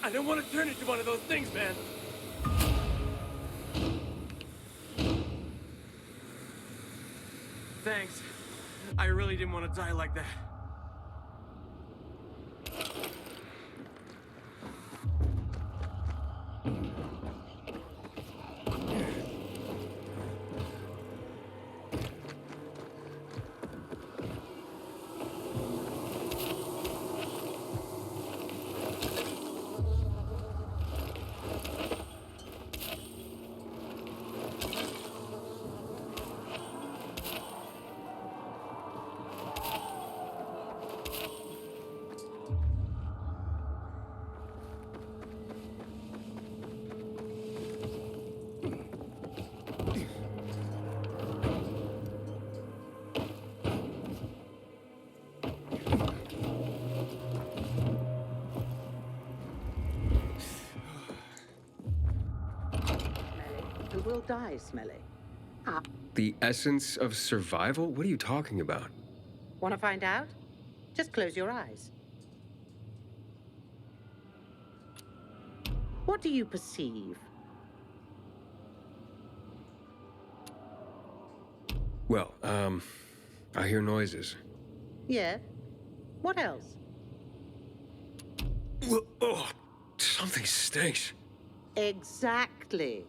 I don't want to turn into one of those things, man. Thanks. I really didn't want to die like that. You will die, Smelly. The essence of survival? What are you talking about? Want to find out? Just close your eyes. What do you perceive? Well, I hear noises. Yeah? What else? Oh, something stinks. Exactly.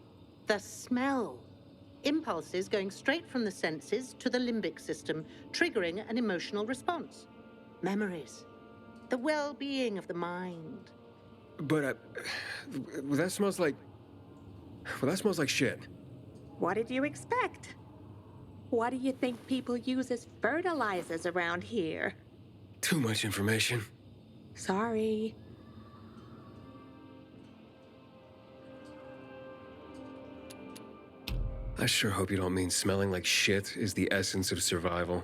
The smell. Impulses going straight from the senses to the limbic system, triggering an emotional response. Memories. The well-being of the mind. But, that smells like... Well, that smells like shit. What did you expect? What do you think people use as fertilizers around here? Too much information. Sorry. I sure hope you don't mean smelling like shit is the essence of survival.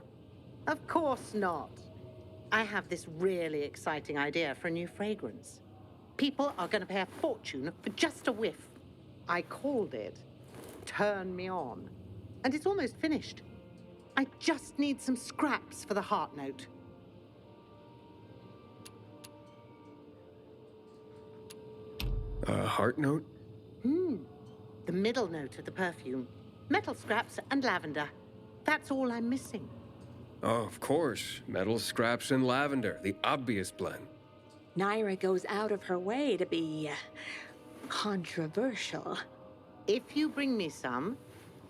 Of course not. I have this really exciting idea for a new fragrance. People are going to pay a fortune for just a whiff. I called it Turn Me On. And it's almost finished. I just need some scraps for the heart note. Heart note? The middle note of the perfume. Metal scraps and lavender. That's all I'm missing. Oh, of course. Metal scraps and lavender, the obvious blend. Naira goes out of her way to be controversial. If you bring me some,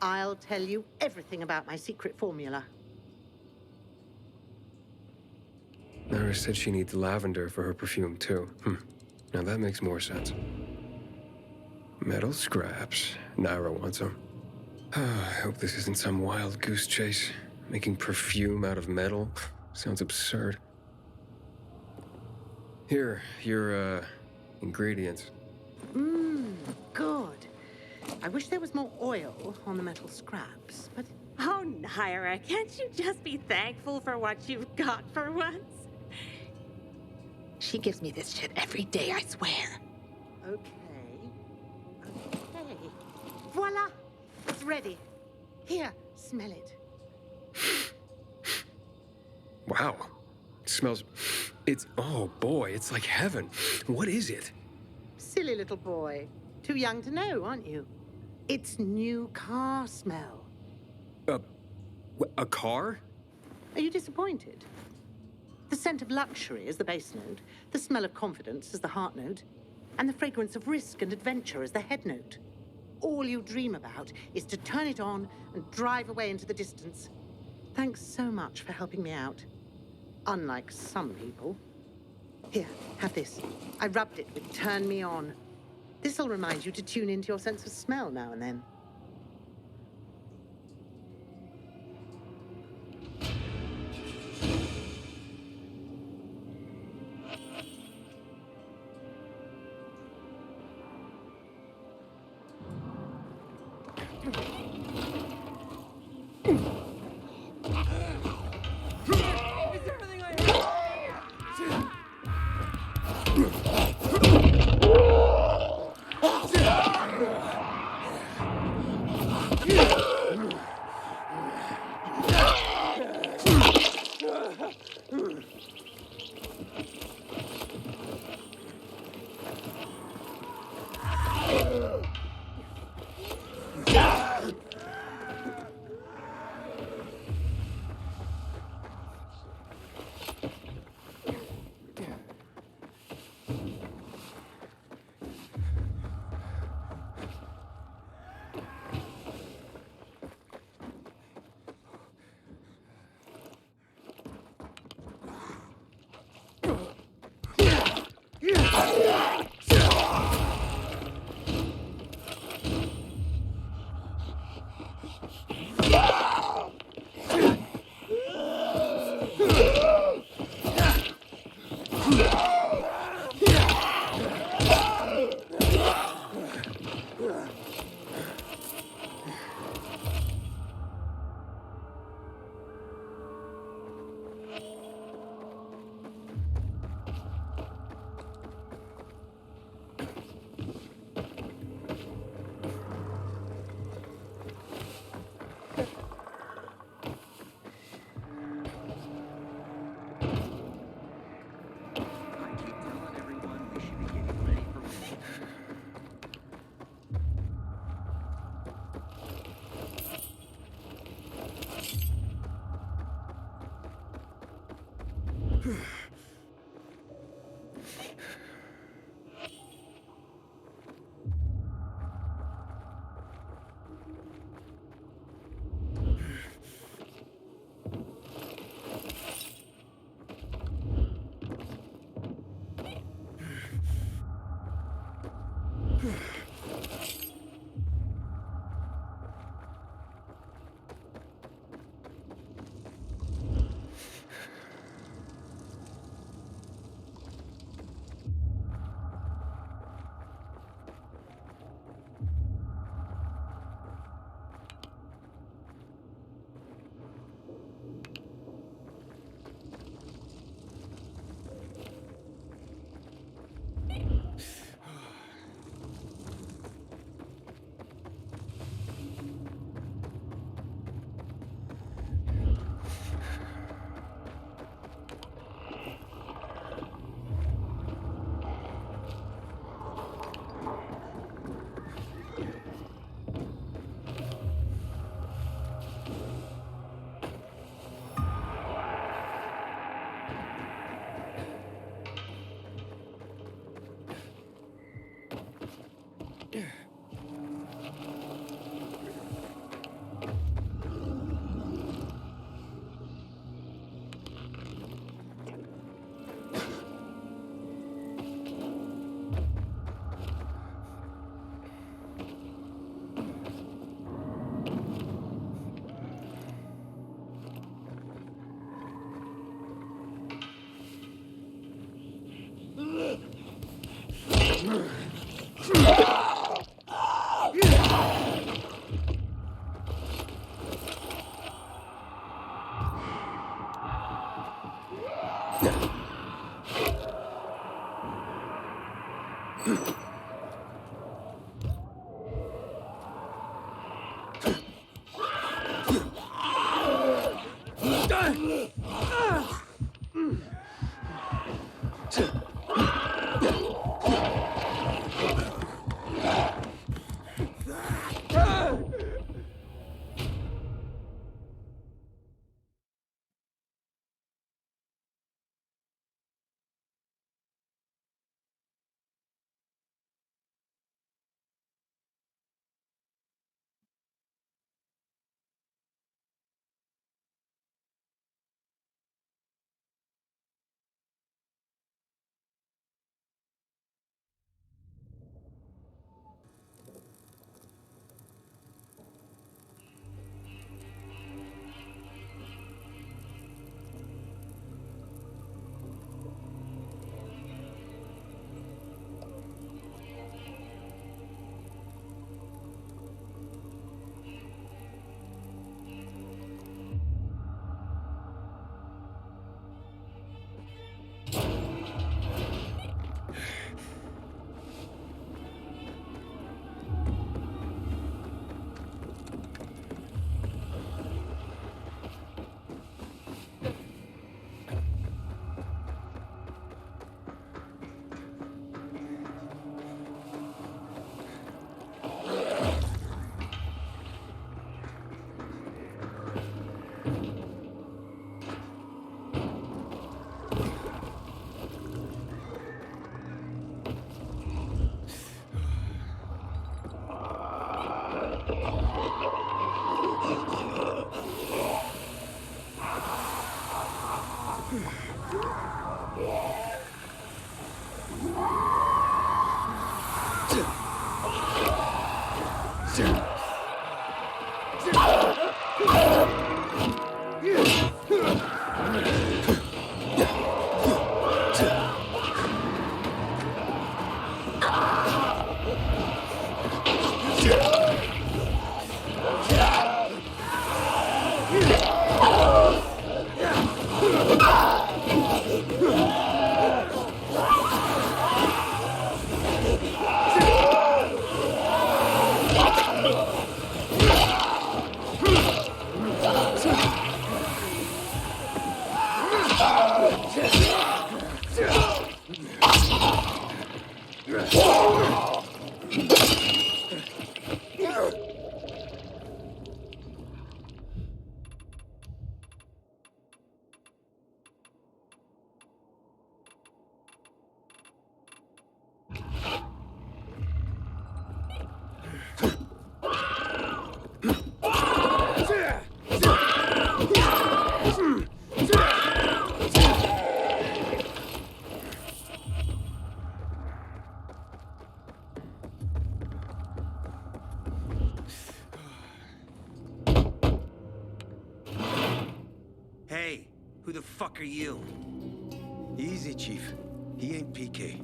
I'll tell you everything about my secret formula. Nara said she needs lavender for her perfume, too. Now that makes more sense. Metal scraps. Nara wants them. I hope this isn't some wild goose chase. Making perfume out of metal sounds absurd. Here, your, ingredients. Good. I wish there was more oil on the metal scraps, but Oh, Naira, can't you just be thankful for what you've got for once? She gives me this shit every day, I swear. okay. Okay. Voila! It's ready. Here, smell it. Wow. It smells... Oh boy, it's like heaven. What is it? Silly little boy. Too young to know, aren't you? It's new car smell. A car? Are you disappointed? The scent of luxury is the base note, the smell of confidence is the heart note, and the fragrance of risk and adventure is the head note. All you dream about is to turn it on and drive away into the distance. Thanks so much for helping me out. Unlike some people. Here, have this. I rubbed it with Turn Me On. This'll remind you to tune into your sense of smell now and then. Is everything I have? Hey, who the fuck are you? Easy, Chief. He ain't PK.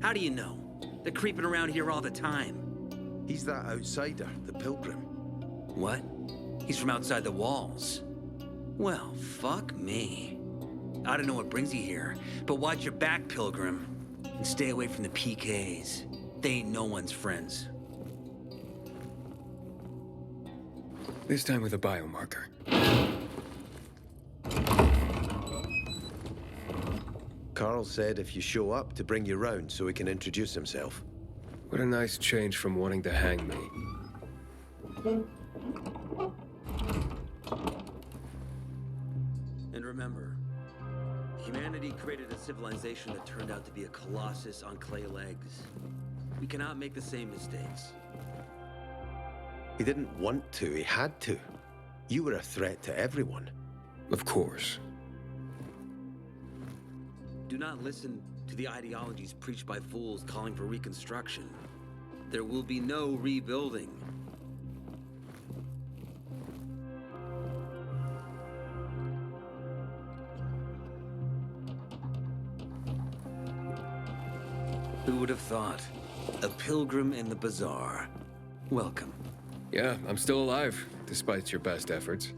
How do you know? They're creeping around here all the time. He's that outsider, the Pilgrim. What? He's from outside the walls. Well, fuck me. I don't know what brings you here, but watch your back, Pilgrim. And stay away from the PKs. They ain't no one's friends. This time with a biomarker. Carl said if you show up to bring you round so he can introduce himself. What a nice change from wanting to hang me. And remember, humanity created a civilization that turned out to be a colossus on clay legs. We cannot make the same mistakes. He didn't want to, he had to. You were a threat to everyone. Of course. Do not listen to the ideologies preached by fools calling for reconstruction. There will be no rebuilding. Who would have thought? A pilgrim in the bazaar. Welcome. Yeah, I'm still alive, despite your best efforts.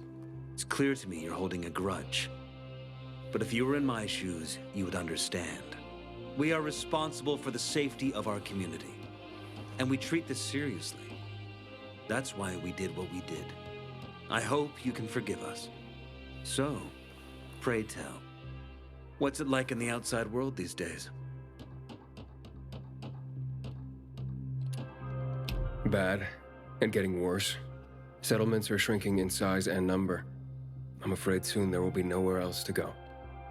It's clear to me you're holding a grudge. But if you were in my shoes, you would understand. We are responsible for the safety of our community. And we treat this seriously. That's why we did what we did. I hope you can forgive us. So, pray tell, what's it like in the outside world these days? Bad, and getting worse. Settlements are shrinking in size and number. I'm afraid soon there will be nowhere else to go.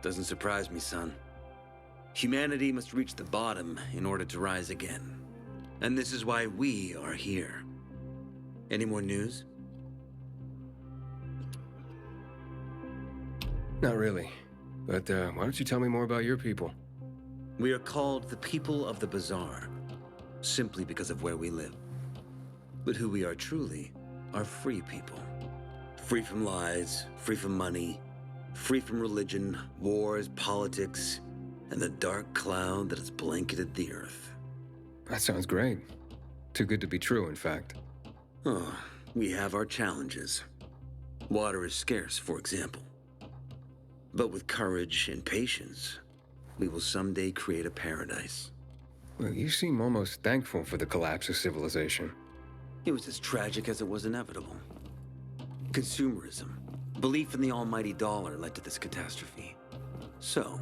Doesn't surprise me, son. Humanity must reach the bottom in order to rise again. And this is why we are here. Any more news? Not really. But why don't you tell me more about your people? We are called the people of the bazaar, simply because of where we live. But who we are truly are free people. Free from lies, free from money, free from religion, wars, politics, and the dark cloud that has blanketed the earth. That sounds great. Too good to be true, in fact. Oh, we have our challenges. Water is scarce, for example. But with courage and patience, we will someday create a paradise. Well, you seem almost thankful for the collapse of civilization. It was as tragic as it was inevitable. Consumerism, belief in the almighty dollar led to this catastrophe. So,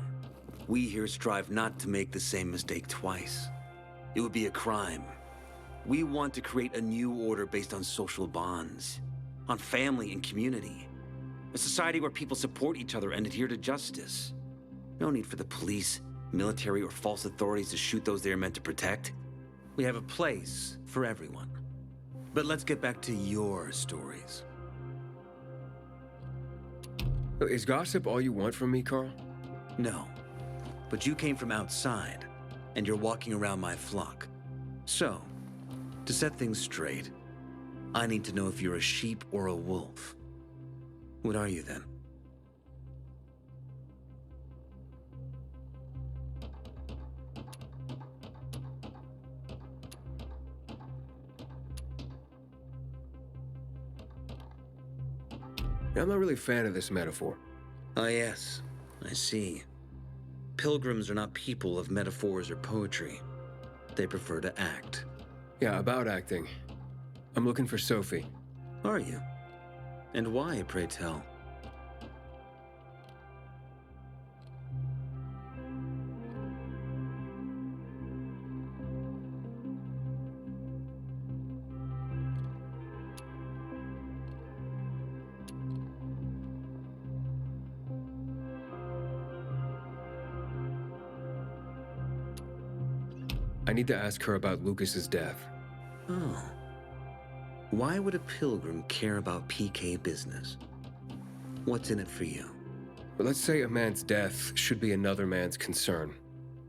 we here strive not to make the same mistake twice. It would be a crime. We want to create a new order based on social bonds, on family and community. A society where people support each other and adhere to justice. No need for the police, military, or false authorities to shoot those they are meant to protect. We have a place for everyone. But let's get back to your stories. Is gossip all you want from me, Carl? No, but you came from outside, and you're walking around my flock. So, to set things straight, I need to know if you're a sheep or a wolf. What are you then? I'm not really a fan of this metaphor. Ah, yes, I see. Pilgrims are not people of metaphors or poetry. They prefer to act. Yeah, about acting. I'm looking for Sophie. Are you? And why, pray tell? I need to ask her about Lucas's death. Oh. Why would a pilgrim care about PK business? What's in it for you? But let's say a man's death should be another man's concern.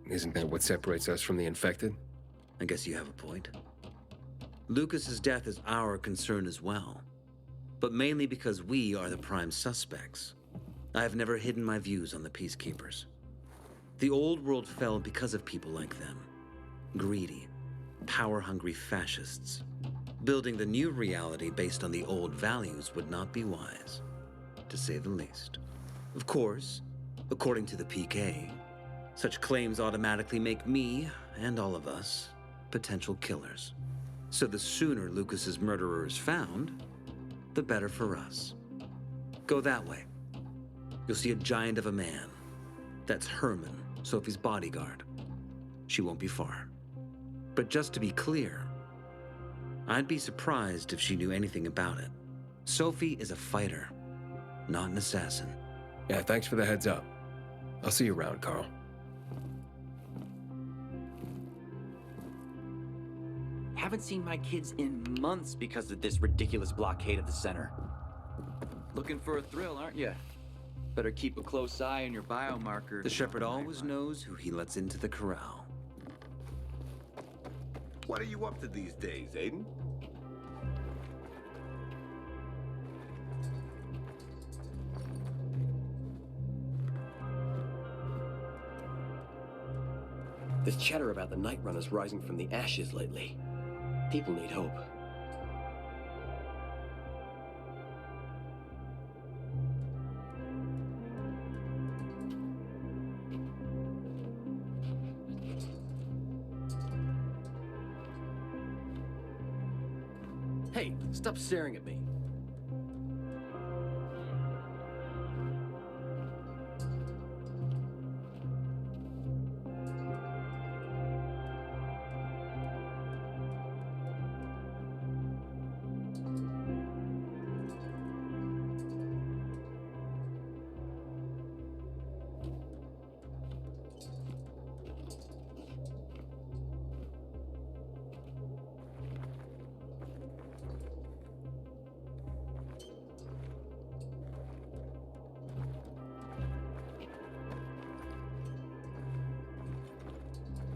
Isn't that what separates us from the infected? I guess you have a point. Lucas's death is our concern as well. But mainly because we are the prime suspects. I have never hidden my views on the Peacekeepers. The old world fell because of people like them. Greedy, power-hungry fascists. Building the new reality based on the old values would not be wise, to say the least. Of course, according to the PK, such claims automatically make me, and all of us, potential killers. So the sooner Lucas's murderer is found, the better for us. Go that way. You'll see a giant of a man. That's Herman, Sophie's bodyguard. She won't be far. But just to be clear, I'd be surprised if she knew anything about it. Sophie is a fighter, not an assassin. Yeah, thanks for the heads up. I'll see you around, Carl. Haven't seen my kids in months because of this ridiculous blockade of the center. Looking for a thrill, aren't you? Better keep a close eye on your biomarker. The shepherd always knows who he lets into the corral. What are you up to these days, Aiden? There's chatter about the Night Runners rising from the ashes lately. People need hope. Hey, stop staring at me.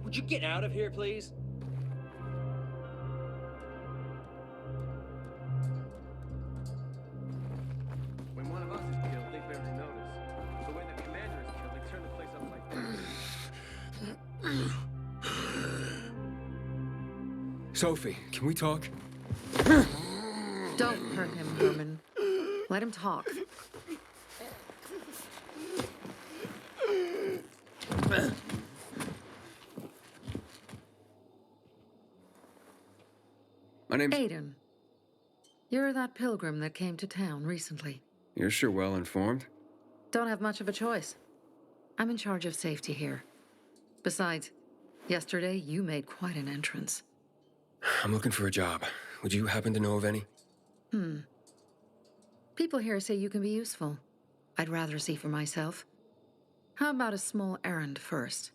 Would you get out of here, please? When one of us is killed, they barely notice. So when the commander is killed, they turn the place up like Sophie, can we talk? Don't hurt him, Herman. Let him talk. My name's... Aiden. You're that pilgrim that came to town recently. You're sure well informed. Don't have much of a choice. I'm in charge of safety here. Besides, yesterday you made quite an entrance. I'm looking for a job. Would you happen to know of any? People here say you can be useful. I'd rather see for myself. How about a small errand first?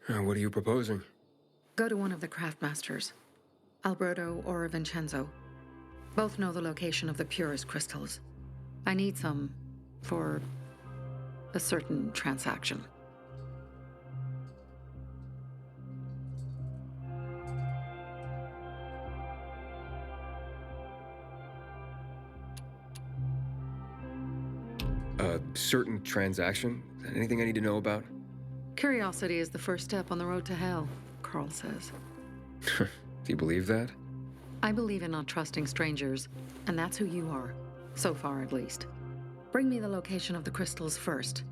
What are you proposing? Go to one of the craftmasters. Alberto or Vincenzo. Both know the location of the purest crystals. I need some for a certain transaction. A certain transaction? Anything I need to know about? Curiosity is the first step on the road to hell, Carl says. Do you believe that? I believe in not trusting strangers, and that's who you are. So far, at least. Bring me the location of the crystals first.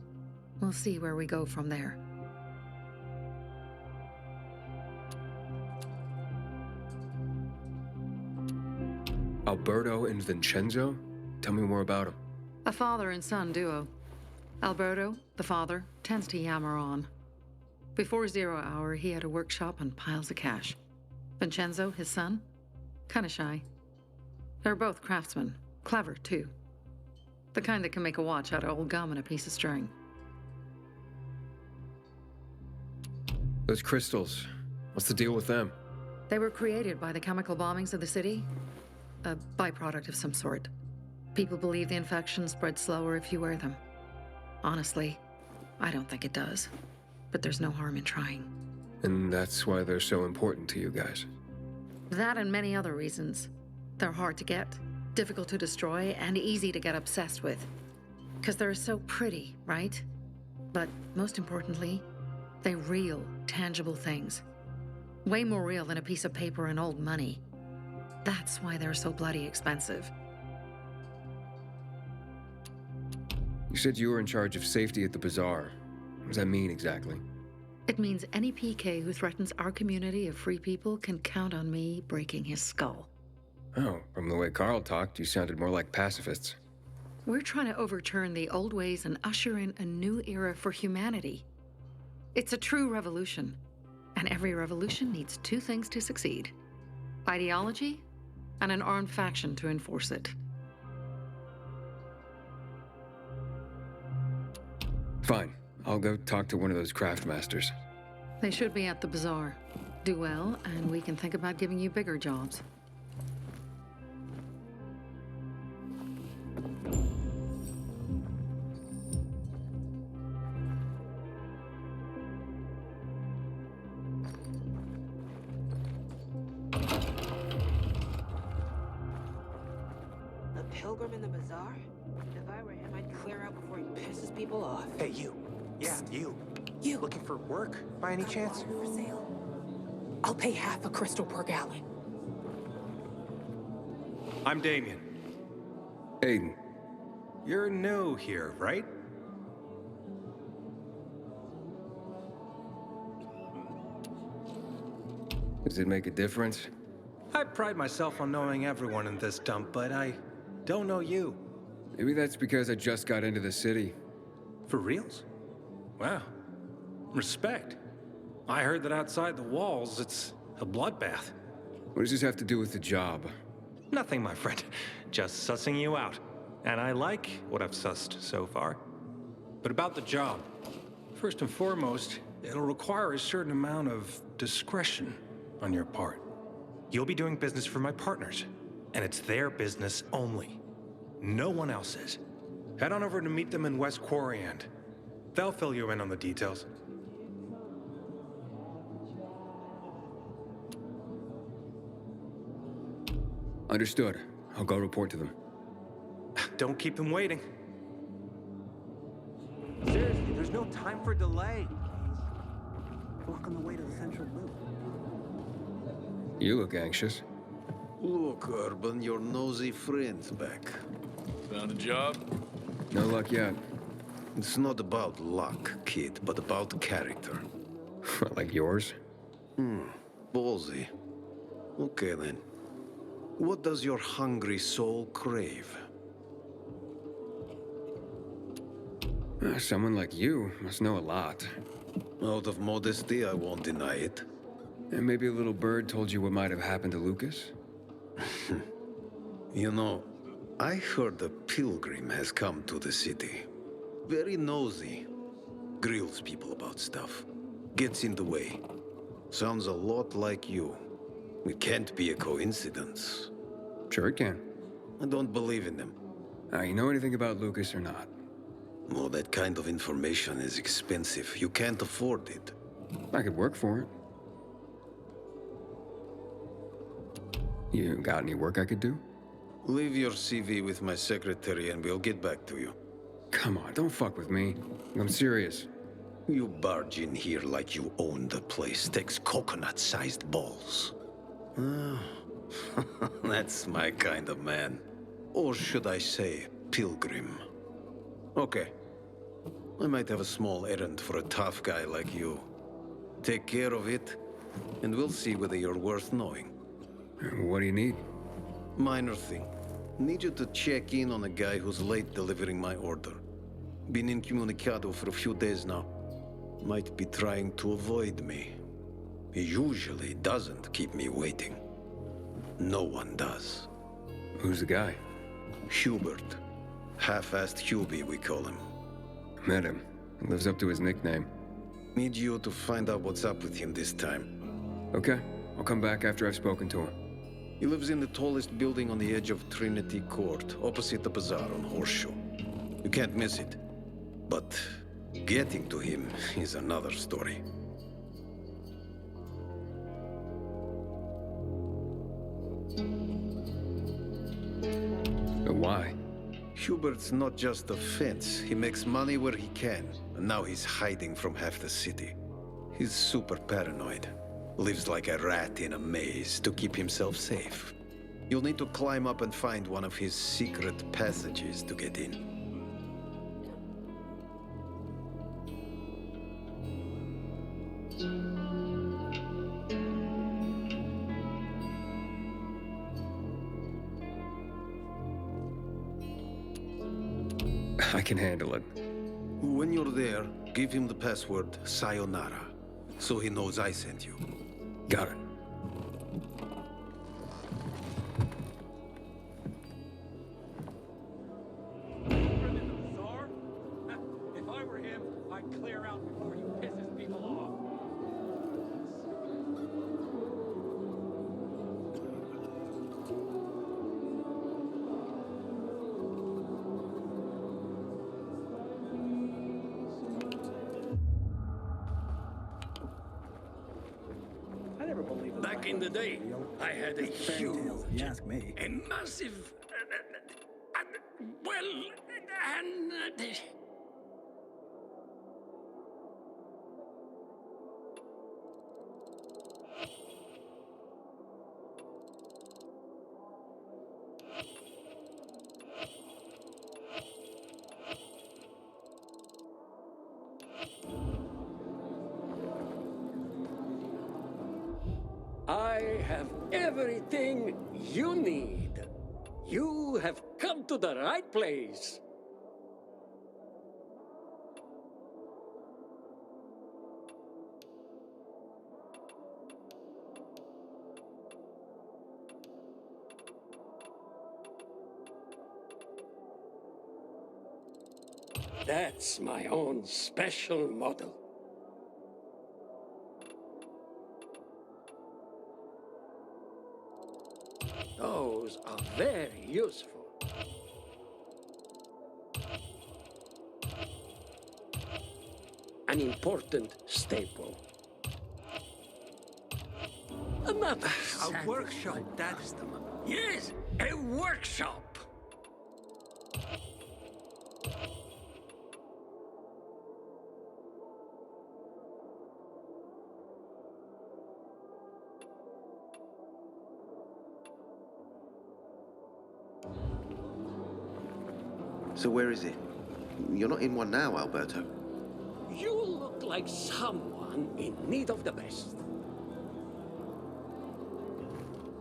We'll see where we go from there. Alberto and Vincenzo? Tell me more about them. A father and son duo. Alberto, the father, tends to yammer on. Before 0 hour, he had a workshop and piles of cash. Vincenzo, his son, kinda shy. They're both craftsmen, clever too. The kind that can make a watch out of old gum and a piece of string. Those crystals, what's the deal with them? They were created by the chemical bombings of the city. A byproduct of some sort. People believe the infection spreads slower if you wear them. Honestly, I don't think it does. But there's no harm in trying. And that's why they're so important to you guys. That and many other reasons. They're hard to get, difficult to destroy, and easy to get obsessed with. Because they're so pretty, right? But most importantly, they're real, tangible things. Way more real than a piece of paper and old money. That's why they're so bloody expensive. You said you were in charge of safety at the bazaar. What does that mean exactly? It means any PK who threatens our community of free people can count on me breaking his skull. Oh, from the way Carl talked, you sounded more like pacifists. We're trying to overturn the old ways and usher in a new era for humanity. It's a true revolution. And every revolution needs two things to succeed: ideology and an armed faction to enforce it. Fine. I'll go talk to one of those craftmasters. They should be at the bazaar. Do well, and we can think about giving you bigger jobs. A pilgrim in the bazaar? If I were him, I'd clear out before he pisses people off. Hey, you. Yeah, you. You. Looking for work, by any chance? Water for sale. I'll pay half a crystal per gallon. I'm Damien. Aiden. You're new here, right? Does it make a difference? I pride myself on knowing everyone in this dump, but I don't know you. Maybe that's because I just got into the city. For reals? Wow. Respect. I heard that outside the walls, it's a bloodbath. What does this have to do with the job? Nothing, my friend. Just sussing you out. And I like what I've sussed so far. But about the job. First and foremost, it'll require a certain amount of discretion on your part. You'll be doing business for my partners, and it's their business only. No one else's. Head on over to meet them in West Quarryend. They'll fill you in on the details. Understood. I'll go report to them. Don't keep them waiting. Seriously, there's no time for delay. Walk on the way to the central loop. You look anxious. Look, Urban, your nosy friend's back. Found a job? No luck yet. It's not about luck, kid, but about character. Like yours? Ballsy. Okay, then. What does your hungry soul crave? Someone like you must know a lot. Out of modesty, I won't deny it. And maybe a little bird told you what might have happened to Lucas? You know, I heard a pilgrim has come to the city. Very nosy. Grills people about stuff. Gets in the way. Sounds a lot like you. It can't be a coincidence. Sure it can. I don't believe in them. You know anything about Lucas or not? Well, that kind of information is expensive. You can't afford it. I could work for it. You got any work I could do? Leave your CV with my secretary and we'll get back to you. Come on, don't fuck with me. I'm serious. You barge in here like you own the place. Takes coconut-sized balls. That's my kind of man. Or should I say, pilgrim. Okay. I might have a small errand for a tough guy like you. Take care of it, and we'll see whether you're worth knowing. What do you need? Minor thing. Need you to check in on a guy who's late delivering my order. Been incommunicado for a few days now. Might be trying to avoid me. He usually doesn't keep me waiting. No one does. Who's the guy? Hubert. Half-assed Hubie, we call him. Met him. Lives up to his nickname. Need you to find out what's up with him this time. Okay. I'll come back after I've spoken to him. He lives in the tallest building on the edge of Trinity Court, opposite the bazaar on Horseshoe. You can't miss it. But getting to him is another story. Why? Hubert's not just a fence. He makes money where he can, and now he's hiding from half the city. He's super paranoid. Lives like a rat in a maze to keep himself safe. You'll need to climb up and find one of his secret passages to get in. I can handle it. When you're there, give him the password Sayonara, so he knows I sent you. Got it. If I were him, I'd clear out before he pisses people off. Back in the day, I had a huge, a massive, well, and I have everything you need. You have come to the right place. That's my own special model. Those are very useful. An important staple. Another A workshop, that's the... Yes, a workshop. So where is it? You're not in one now, Alberto. You look like someone in need of the best.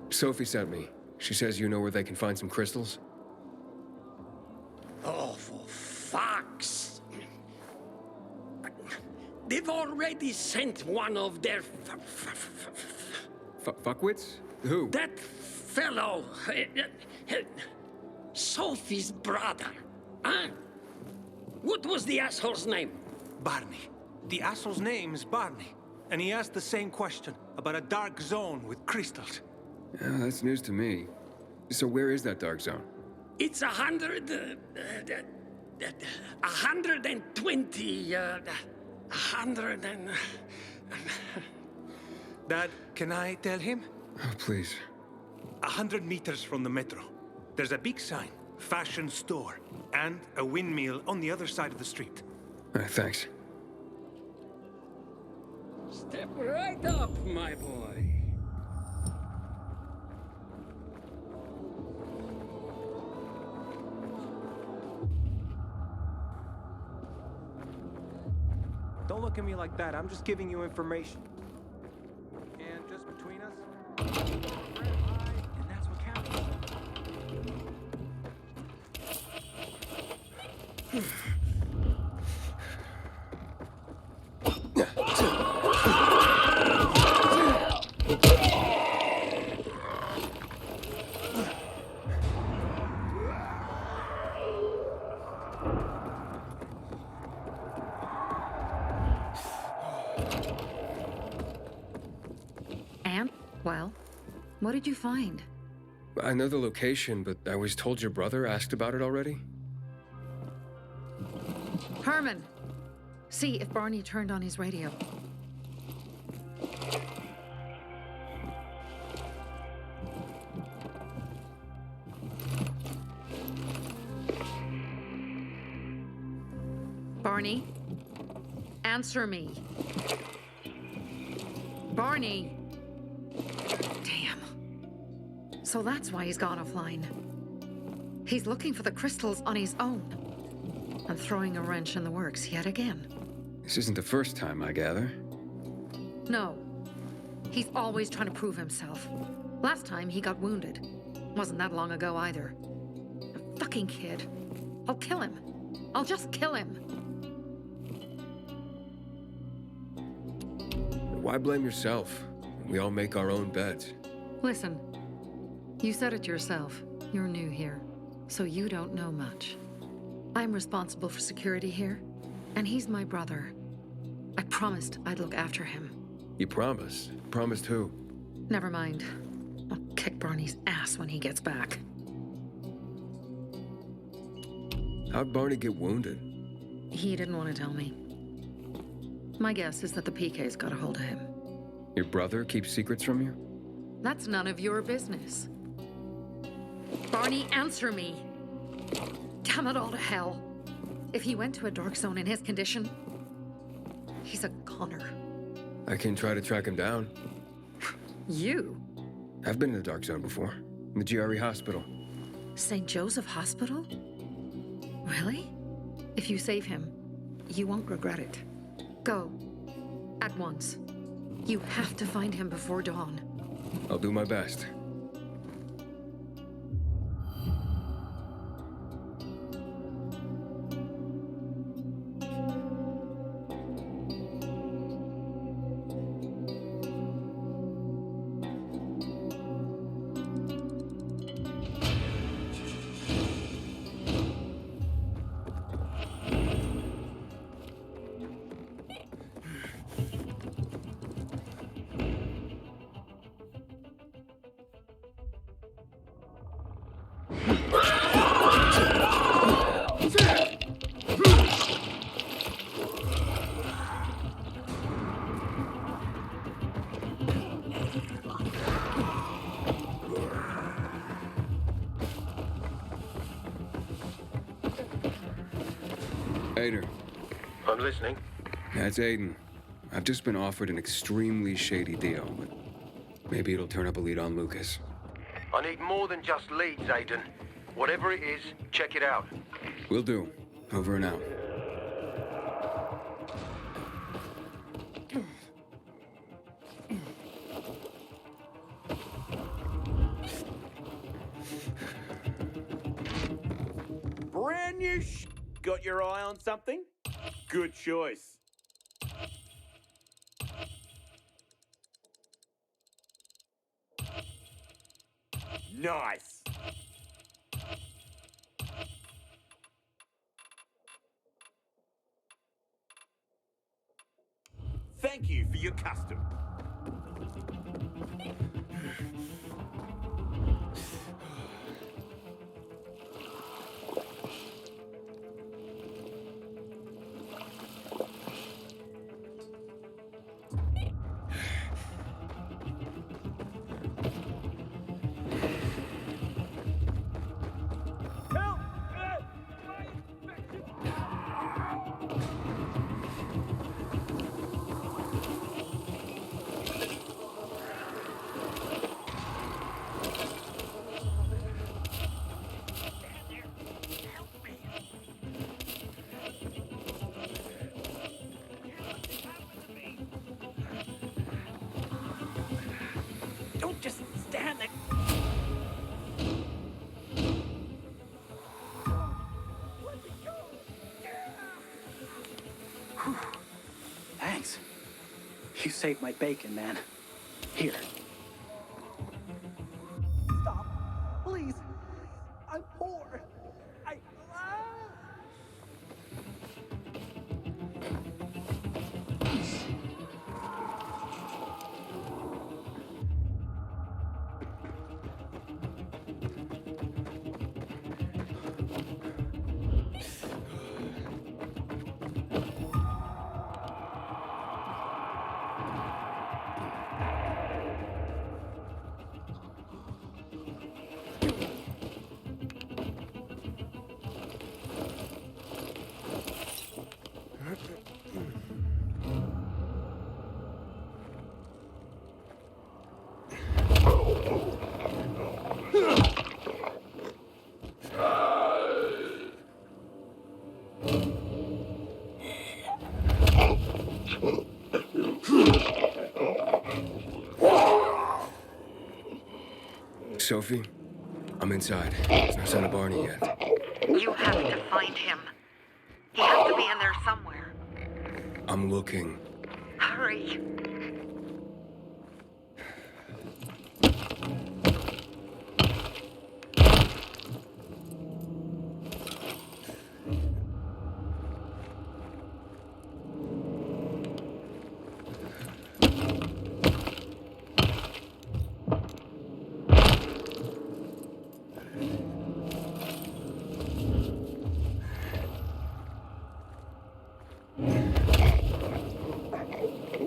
Sophie sent me. She says you know where they can find some crystals? Oh, for fuck's... They've already sent one of their... Fuckwits? Who? That fellow... Sophie's brother. Huh? What was the asshole's name? Barney. The asshole's name is Barney. And he asked the same question about a dark zone with crystals. Yeah, that's news to me. So where is that dark zone? It's 120... 100 and... Dad, can I tell him? Oh, please. 100 meters from the metro. There's a big sign, fashion store, and a windmill on the other side of the street. Thanks. Step right up, my boy. Don't look at me like that. I'm just giving you information. And just between us, and that's what counts. And, well, what did you find? I know the location, but I was told your brother asked about it already. Herman! See if Barney turned on his radio. Barney? Answer me. Barney! Damn. So that's why he's gone offline. He's looking for the crystals on his own. And throwing a wrench in the works yet again. This isn't the first time, I gather. No. He's always trying to prove himself. Last time he got wounded. Wasn't that long ago either. A fucking kid. I'll kill him. I'll just kill him. Why blame yourself? We all make our own beds. Listen. You said it yourself. You're new here. So you don't know much. I'm responsible for security here, and he's my brother. I promised I'd look after him. You promised? Promised who? Never mind. I'll kick Barney's ass when he gets back. How'd Barney get wounded? He didn't want to tell me. My guess is that the PK's got a hold of him. Your brother keeps secrets from you? That's none of your business. Barney, answer me. Damn it all to hell. If he went to a dark zone in his condition, he's a goner. I can try to track him down. You? I've been in the dark zone before. In the GRE hospital. St. Joseph Hospital? Really? If you save him, you won't regret it. Go. At once. You have to find him before dawn. I'll do my best. Aiden. I'm listening. That's Aiden. I've just been offered an extremely shady deal, but maybe it'll turn up a lead on Lucas. I need more than just leads, Aiden. Whatever it is, check it out. Will do. Over and out. Brand new Got your eye on something? Good choice. Nice. Thank you for your custom. Don't just stand there. Thanks. You saved my bacon, man. Here. Stop. Please. I'm poor. Sophie, I'm inside. There's no sign of Barney yet. You have to find him. He has to be in there somewhere. I'm looking. Hurry.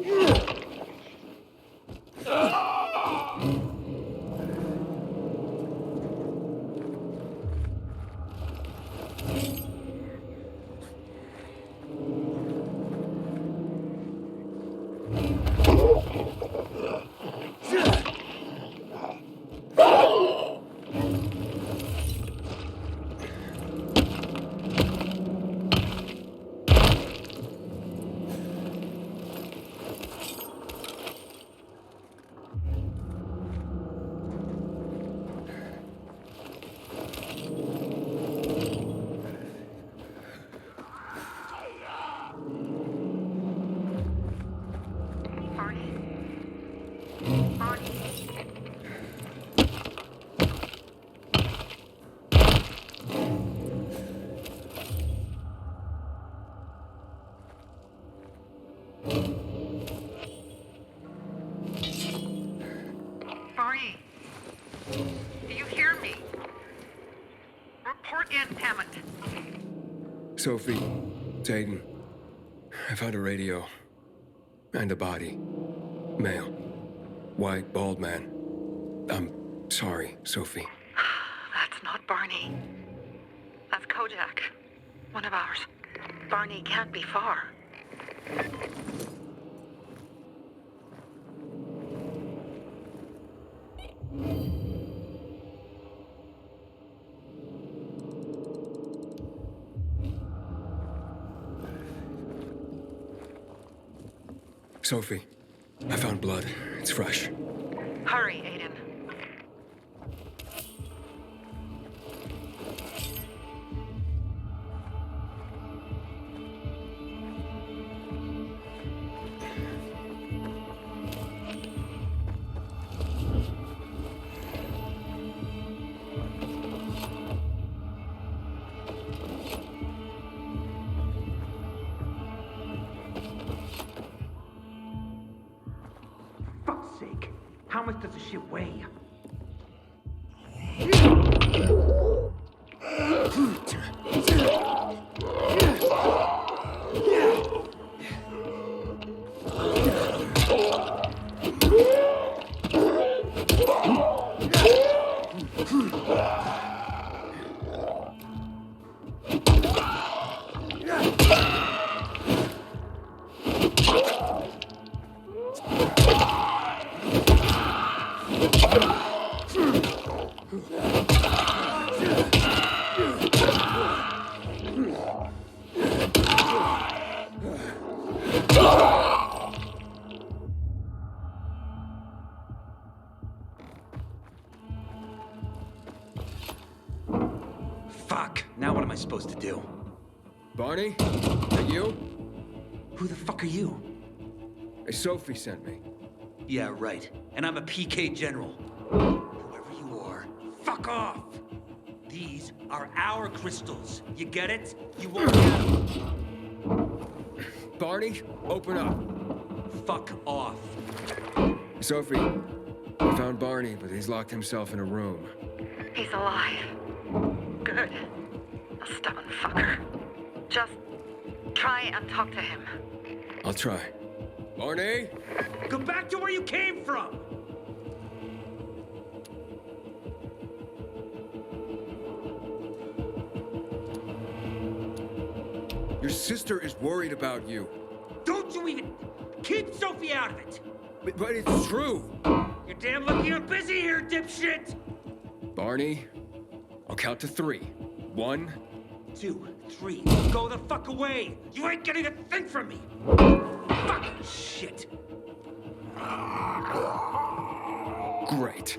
Yeah. Barney, do you hear me? Report in, damn it. Sophie, it's Aiden. I found a radio. And a body. Male. White, bald man. I'm sorry, Sophie. That's not Barney. That's Kojak. One of ours. Barney can't be far. Sophie, I found blood. It's fresh. Hurry, Aiden. Fuck's sake. How much does this shit weigh? Fuck! Now what am I supposed to do? Barney? Are you? Who the fuck are you? Sophie sent me. Yeah, right. And I'm a PK general. Whoever you are, fuck off! These are our crystals. You get it? You won't get them. Barney, open up. Fuck off. Sophie, I found Barney, but he's locked himself in a room. He's alive. Good. A stubborn fucker. Just try and talk to him. I'll try. Barney? Go back to where you came from! Your sister is worried about you. Don't you even... Keep Sophie out of it! But it's true. You're damn lucky I'm busy here, dipshit! Barney, I'll count to 3. 1, 2, 3. Go the fuck away! You ain't getting a thing from me! Fucking shit! Great.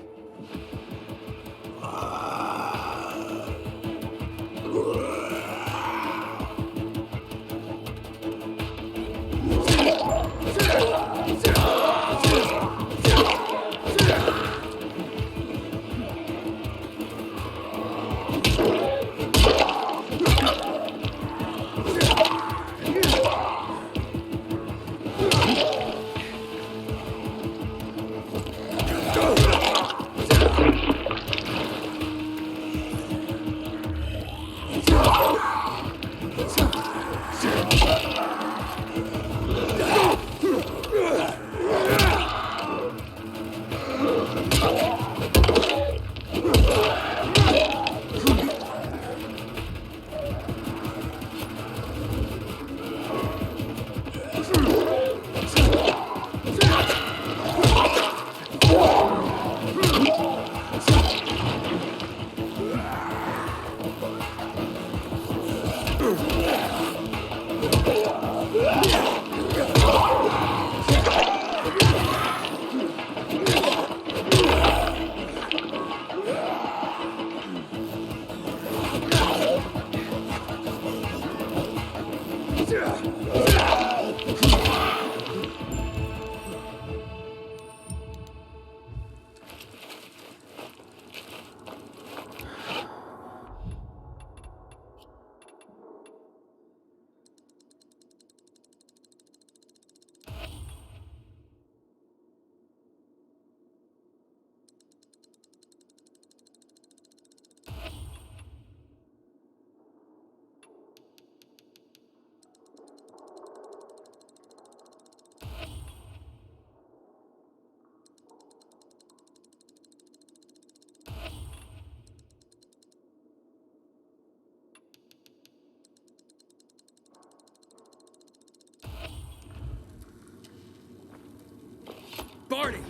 Barney!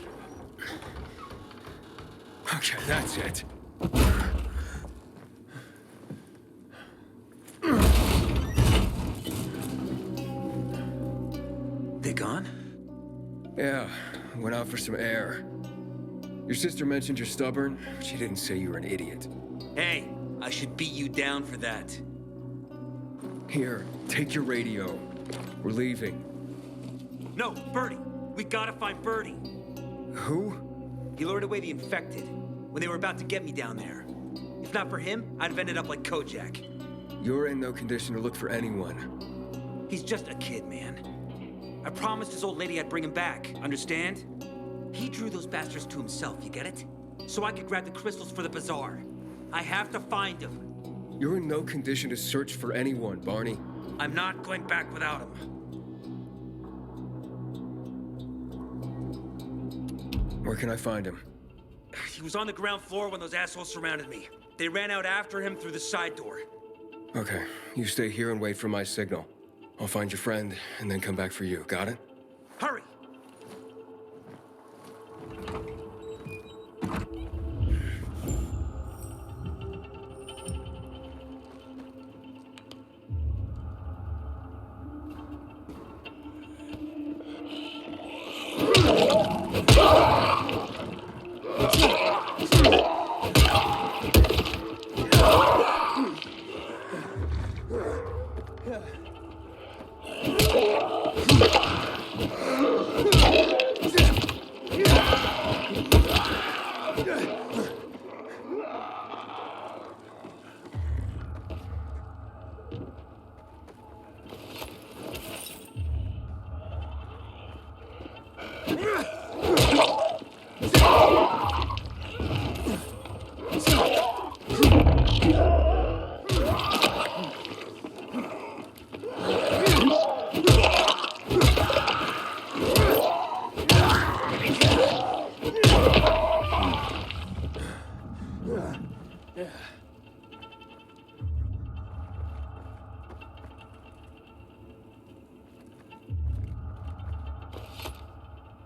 Okay, that's it. They gone? Yeah, went out for some air. Your sister mentioned you're stubborn. She didn't say you were an idiot. Hey, I should beat you down for that. Here, take your radio. We're leaving. No, Birdie. We gotta find Birdie. Who? He lured away the infected when they were about to get me down there. If not for him, I'd have ended up like Kojak. You're in no condition to look for anyone. He's just a kid, man. I promised his old lady I'd bring him back, understand? He drew those bastards to himself, you get it? So I could grab the crystals for the bazaar. I have to find him. You're in no condition to search for anyone, Barney. I'm not going back without him. Where can I find him? He was on the ground floor when those assholes surrounded me. They ran out after him through the side door. Okay, you stay here and wait for my signal. I'll find your friend and then come back for you. Got it? Hurry!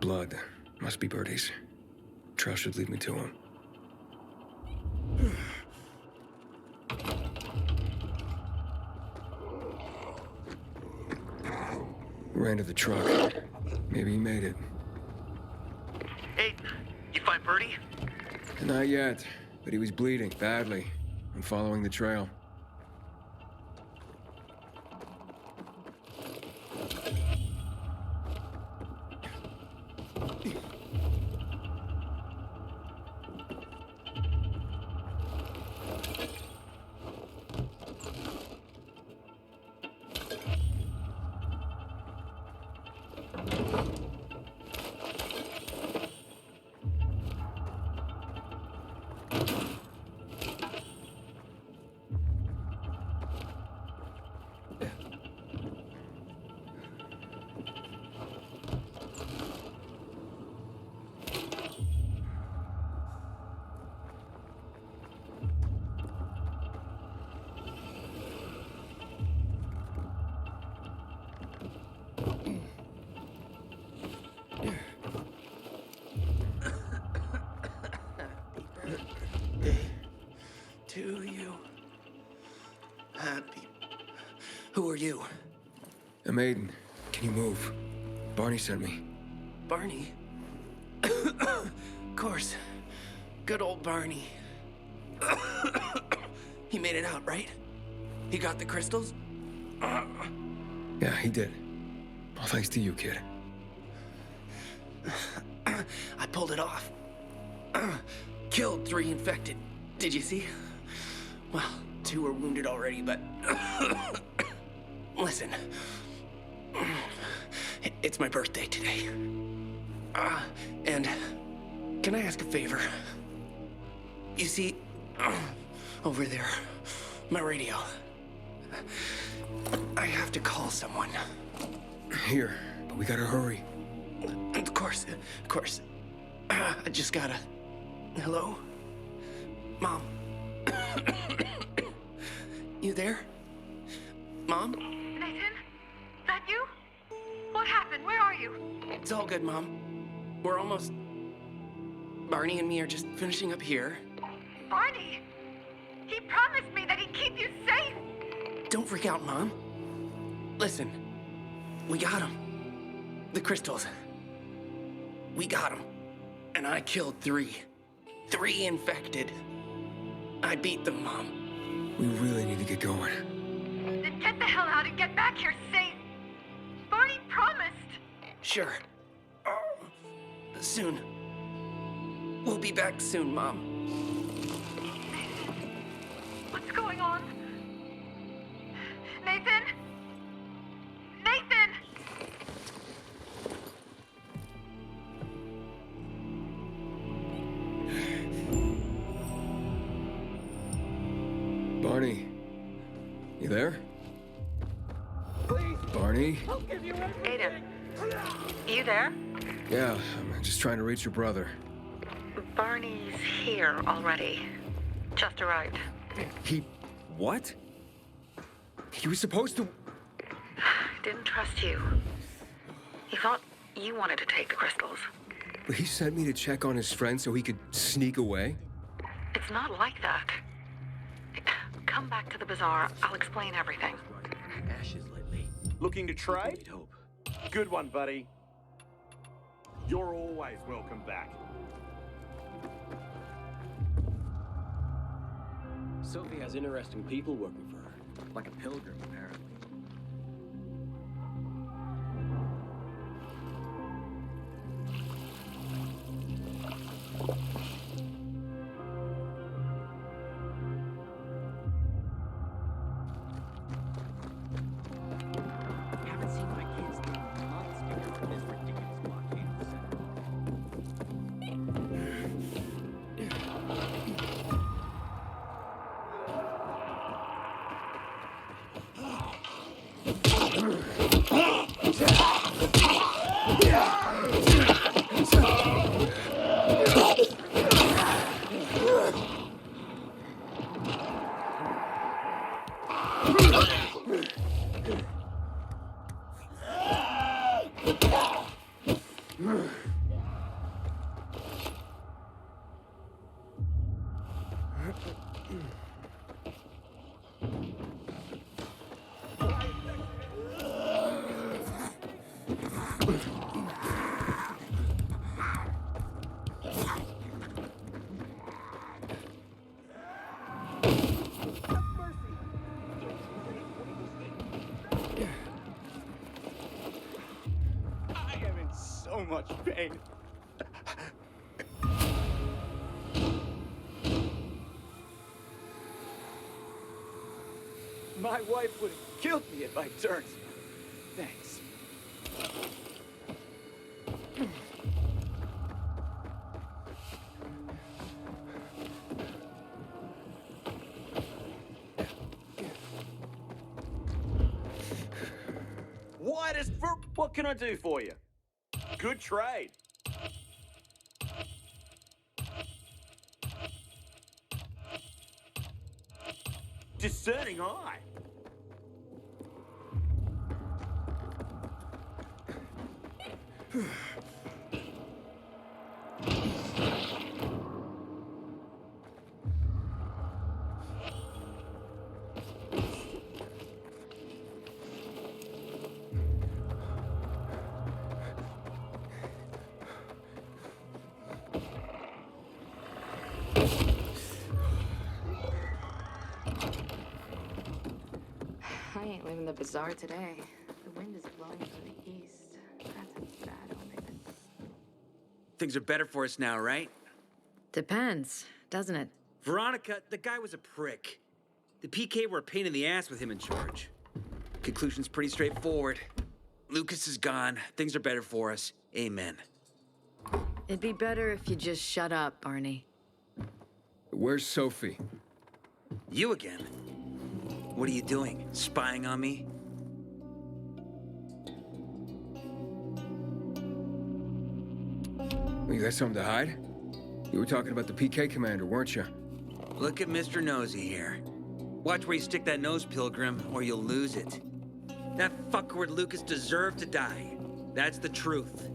Blood. Must be Birdie's. Trail should lead me to him. Ran to the truck. Maybe he made it. Hey, you find Birdie? Not yet, but he was bleeding badly. I'm following the trail. To you. Happy. Who are you? I'm Aiden. Can you move? Barney sent me. Barney? Of course. Good old Barney. He made it out, right? He got the crystals? Yeah, he did. All thanks to you, kid. I pulled it off. Killed 3 infected. Did you see? Well, 2 were wounded already, but... Listen. It's my birthday today. And can I ask a favor? You see, over there, my radio. I have to call someone. Here, but we gotta hurry. Of course. I just gotta... Hello? Mom? You there? Mom? Nathan? That you? What happened? Where are you? It's all good, Mom. We're almost... Barney and me are just finishing up here. Barney! He promised me that he'd keep you safe! Don't freak out, Mom. Listen, we got him. The crystals. We got him. And I killed 3. 3 infected. I beat them, Mom. We really need to get going. Then get the hell out and get back here safe! Barney promised! Sure. Soon. We'll be back soon, Mom. What's going on? Nathan? Nathan! Barney, you there? Barney? Aiden, you there? Yeah, I'm just trying to reach your brother. Barney's here already. Just arrived. He... what? He was supposed to... Didn't trust you. He thought you wanted to take the crystals. He sent me to check on his friend so he could sneak away? It's not like that. Come back to the bazaar. I'll explain everything. Ashes lately. Looking to trade? Good one, buddy. You're always welcome back. Sophie has interesting people working for her. Like a pilgrim, apparently. Haven't seen my kids in months because of this ridiculous blockade of the center. I am in so much pain. My wife would have killed me if I turned. Thanks. Widest for... What can I do for you? Good trade. Discerning eye. I ain't leaving the bazaar today. The wind is blowing from the east. That's a bad omen. Things are better for us now, right? Depends, doesn't it? Veronica, the guy was a prick. The PK were a pain in the ass with him in charge. Conclusion's pretty straightforward. Lucas is gone. Things are better for us. Amen. It'd be better if you just shut up, Barney. Where's Sophie? You again? What are you doing? Spying on me? You got something to hide? You were talking about the PK commander, weren't you? Look at Mr. Nosy here. Watch where you stick that nose, Pilgrim, or you'll lose it. That fuckward Lucas deserved to die. That's the truth.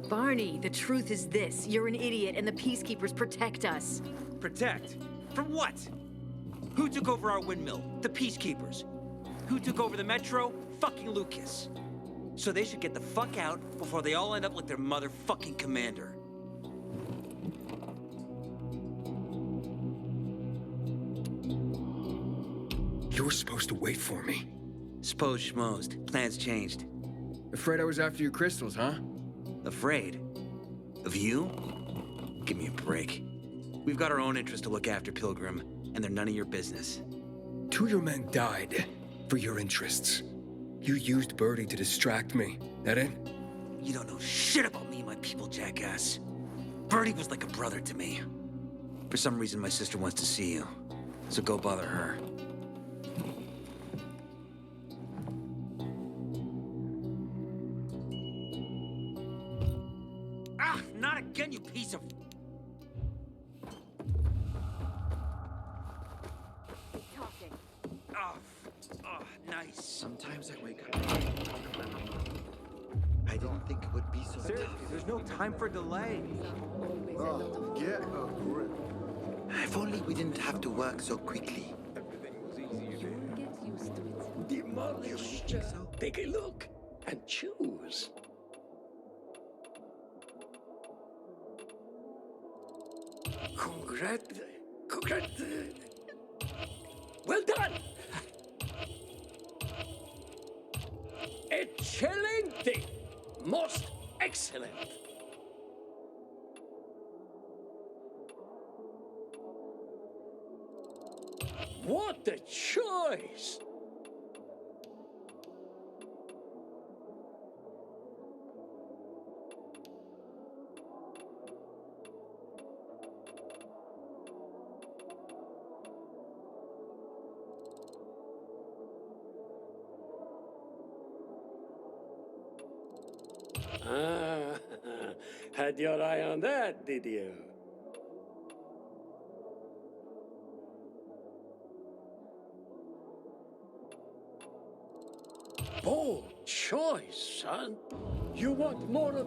Barney, the truth is this. You're an idiot, and the Peacekeepers protect us. Protect? From what? Who took over our windmill? The Peacekeepers. Who took over the Metro? Fucking Lucas. So they should get the fuck out before they all end up like their motherfucking commander. You were supposed to wait for me. S'posed schmozed. Plans changed. Afraid I was after your crystals, huh? Afraid? Of you? Give me a break. We've got our own interests to look after, Pilgrim, and they're none of your business. 2 of your men died for your interests. You used Birdie to distract me. That it? You don't know shit about me and my people, jackass. Birdie was like a brother to me. For some reason, my sister wants to see you. So go bother her. Ah, not again, you piece of... Oh, nice. Sometimes I wake up. I didn't think it would be so Seriously, tough. there's no time for delay. Oh, get a grip. If only we didn't have to work so quickly. Demolished. Take a look and choose. Congrat. Well done. Excelente. Most excellent. What a choice! Ah, had your eye on that, did you? Bold choice, son. You want more of...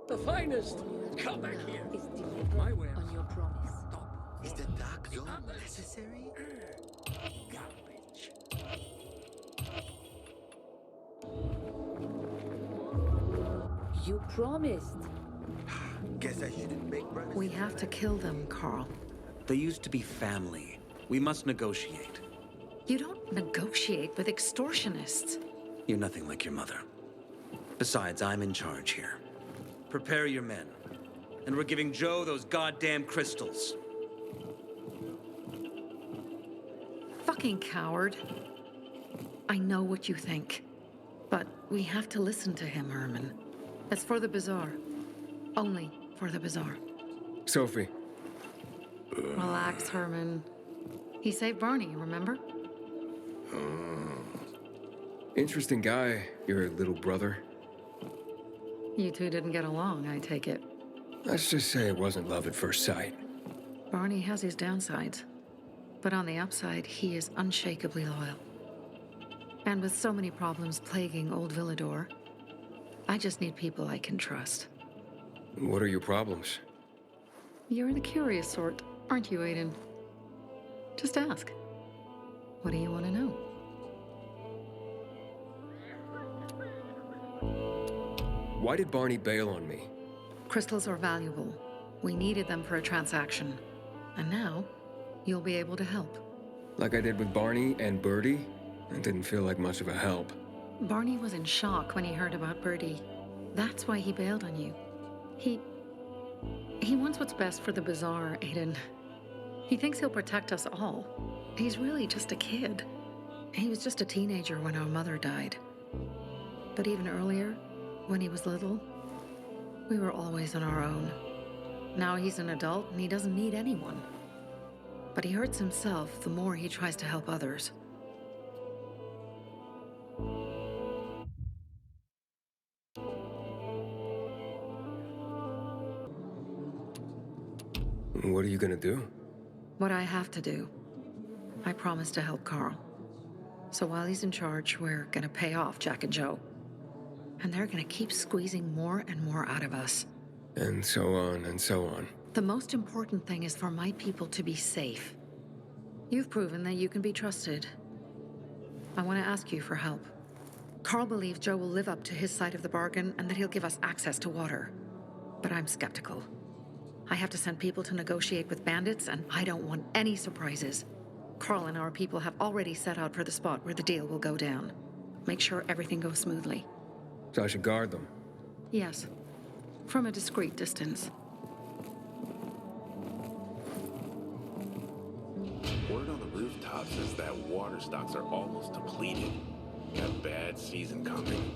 The finest. Come back here. My way. On your promise. Is the dark zone necessary? Garbage. You promised. Guess I shouldn't make breakfast. We have to kill them, Carl. They used to be family. We must negotiate. You don't negotiate with extortionists. You're nothing like your mother. Besides, I'm in charge here. Prepare your men. And we're giving Joe those goddamn crystals. Fucking coward. I know what you think. But we have to listen to him, Herman. It's for the Bazaar. Only for the Bazaar. Sophie. Relax, Herman. He saved Barney, remember? Interesting guy, your little brother. You two didn't get along, I take it. Let's just say it wasn't love at first sight. Barney has his downsides. But on the upside, he is unshakably loyal. And with so many problems plaguing old Villador, I just need people I can trust. What are your problems? You're the curious sort, aren't you, Aiden? Just ask. What do you want to know? Why did Barney bail on me? Crystals are valuable. We needed them for a transaction. And now, you'll be able to help. Like I did with Barney and Birdie? It didn't feel like much of a help. Barney was in shock when he heard about Birdie. That's why he bailed on you. He wants what's best for the Bazaar, Aiden. He thinks he'll protect us all. He's really just a kid. He was just a teenager when our mother died. But even earlier, when he was little, we were always on our own. Now he's an adult and he doesn't need anyone. But he hurts himself the more he tries to help others. What are you gonna do? What I have to do. I promised to help Carl. So while he's in charge, we're gonna pay off Jack and Joe. And they're gonna keep squeezing more and more out of us. And so on and so on. The most important thing is for my people to be safe. You've proven that you can be trusted. I want to ask you for help. Carl believes Joe will live up to his side of the bargain and that he'll give us access to water. But I'm skeptical. I have to send people to negotiate with bandits, and I don't want any surprises. Carl and our people have already set out for the spot where the deal will go down. Make sure everything goes smoothly. So I should guard them? Yes. From a discreet distance. Word on the rooftop says that water stocks are almost depleted. Got a bad season coming.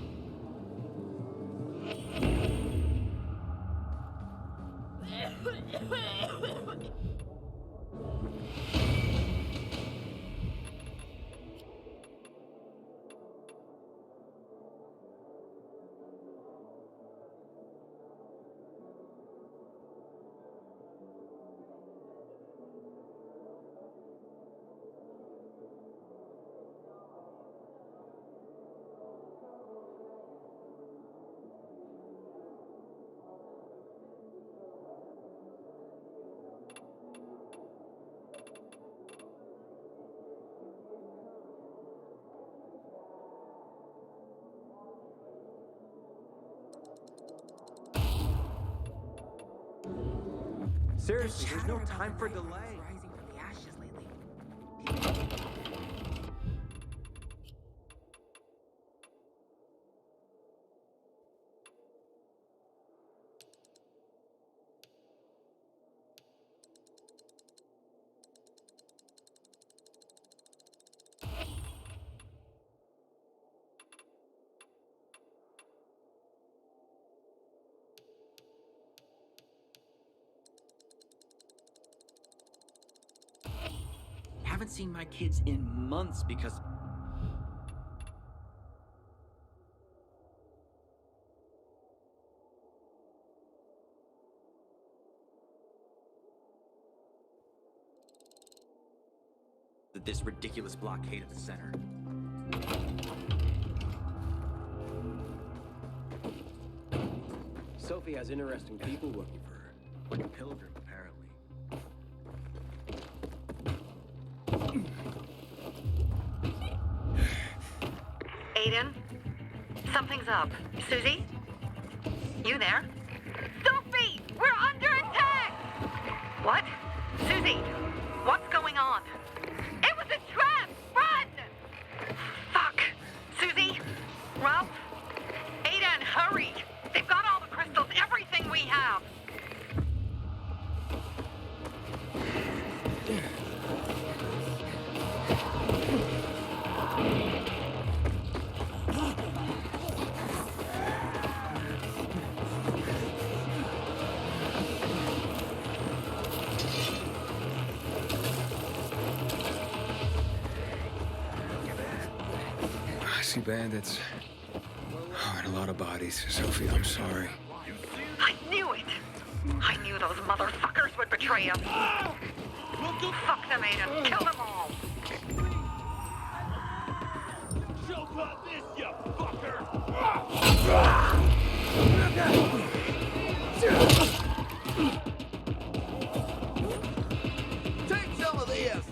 Seriously, there's no time for delay. Rising from the ashes lately. Haven't seen my kids in months because... this ridiculous blockade of the center. Sophie has interesting people working for her. Like a pilgrim, apparently. Aiden? Something's up. Susie? You there? Sophie! We're under attack! What? Susie, what's going on? It was a trap! Run! Fuck! Susie? Ralph? Aiden, hurry! They've got all the crystals, everything we have! I see bandits. Oh, and a lot of bodies. Sophie, I'm sorry. I knew it! I knew those motherfuckers would betray us! Fuck them, Aiden! Kill them all! Joke on this, you fucker! Take some of this!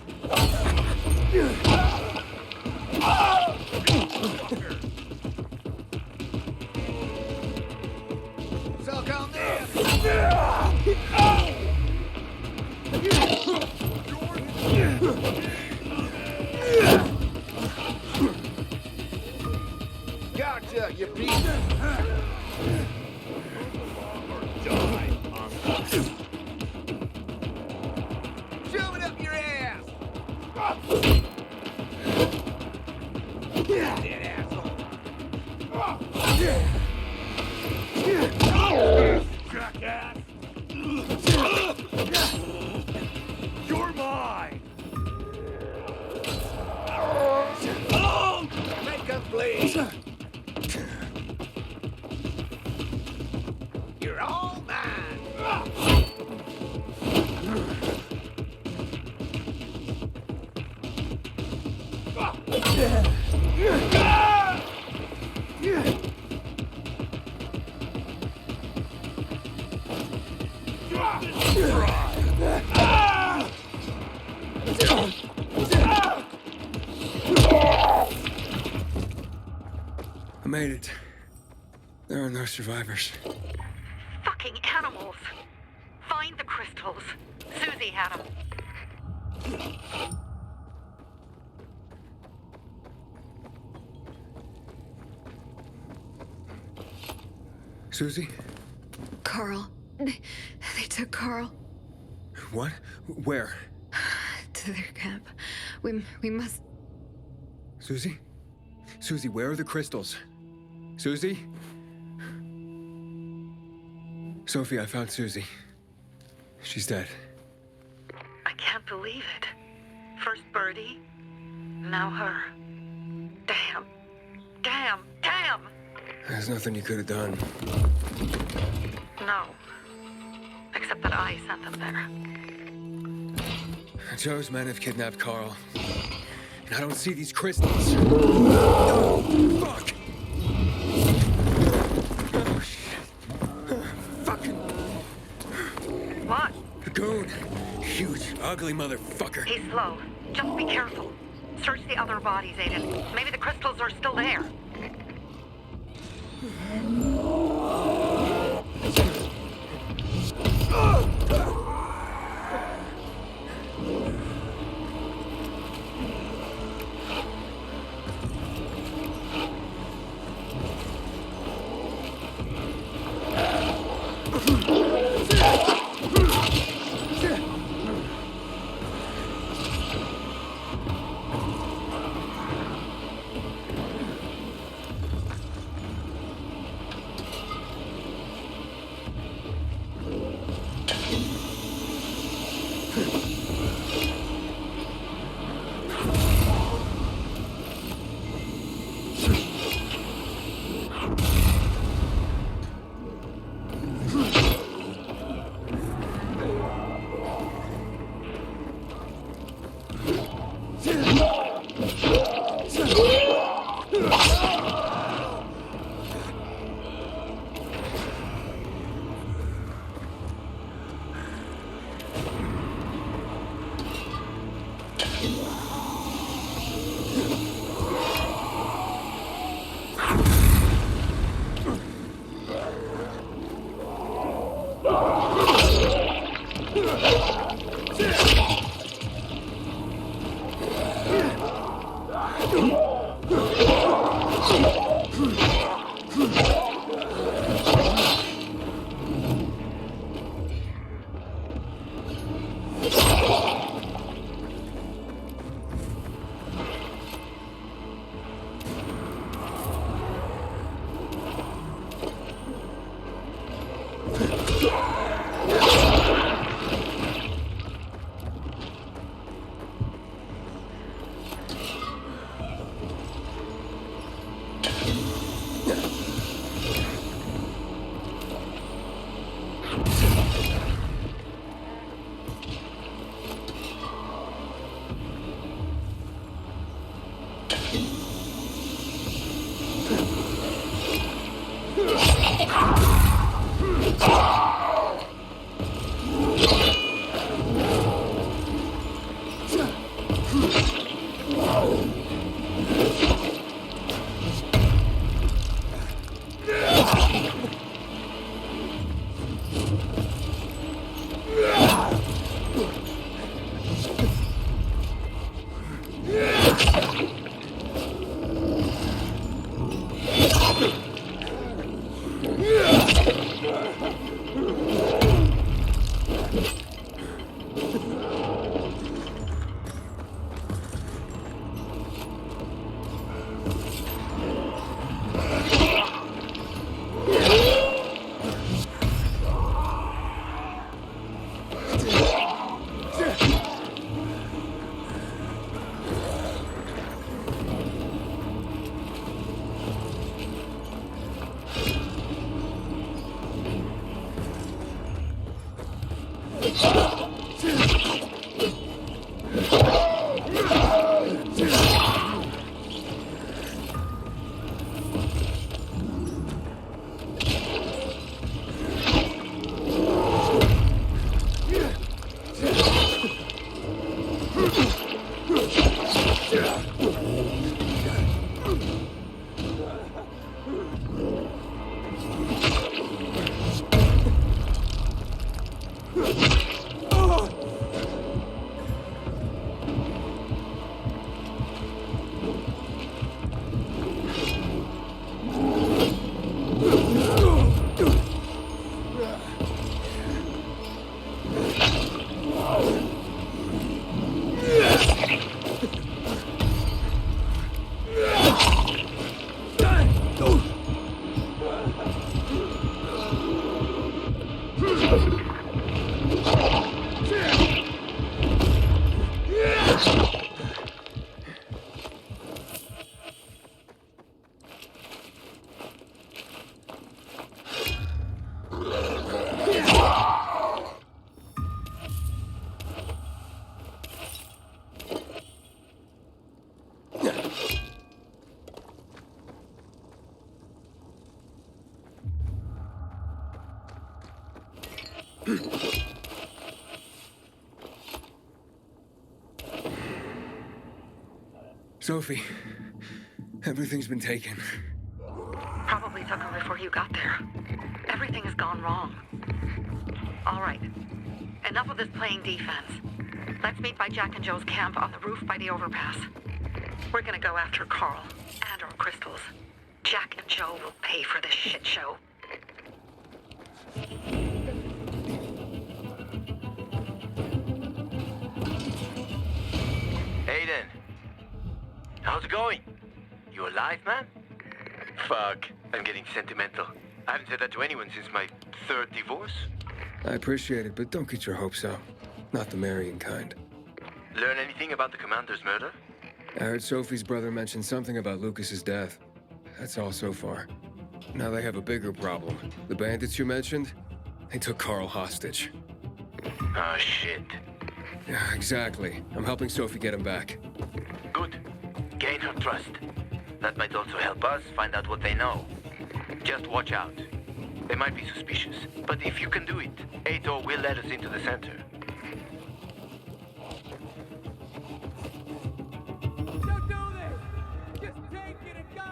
Suck on this! Gotcha, you piece of... Shove it up your ass! Dead asshole! Jackass! You're mine! Make us bleed! You're all mine! I made it. There are no survivors. Fucking animals! Find the crystals. Susie had them. Susie? Carl. They took Carl What? Where? to their camp. We must... Susie? Susie, where are the crystals? Susie? Sophie, I found Susie. She's dead. I can't believe it. First Birdie, now her. Damn. Damn. Damn! There's nothing you could have done. No. Except that I sent them there. Joe's men have kidnapped Carl. And I don't see these crystals. Oh, fuck! Oh, shit. Fucking... What? The goon. Huge, ugly motherfucker. He's slow. Just be careful. Search the other bodies, Aiden. Maybe the crystals are still there. Sophie, everything's been taken. Probably took him before you got there. Everything has gone wrong. All right. Enough of this playing defense. Let's meet by Jack and Joe's camp on the roof by the overpass. We're gonna go after Carl and our crystals. Jack and Joe will pay for this shit show. Aiden. How's it going? You alive, man? Fuck, I'm getting sentimental. I haven't said that to anyone since my third divorce. I appreciate it, but don't get your hopes up. Not the marrying kind. Learn anything about the commander's murder? I heard Sophie's brother mention something about Lucas's death. That's all so far. Now they have a bigger problem. The bandits you mentioned, they took Carl hostage. Oh, shit. Yeah, exactly. I'm helping Sophie get him back. Good. Gain her trust. That might also help us find out what they know. Just watch out. They might be suspicious, but if you can do it, Ato will let us into the center. Don't do this! Just take it and go!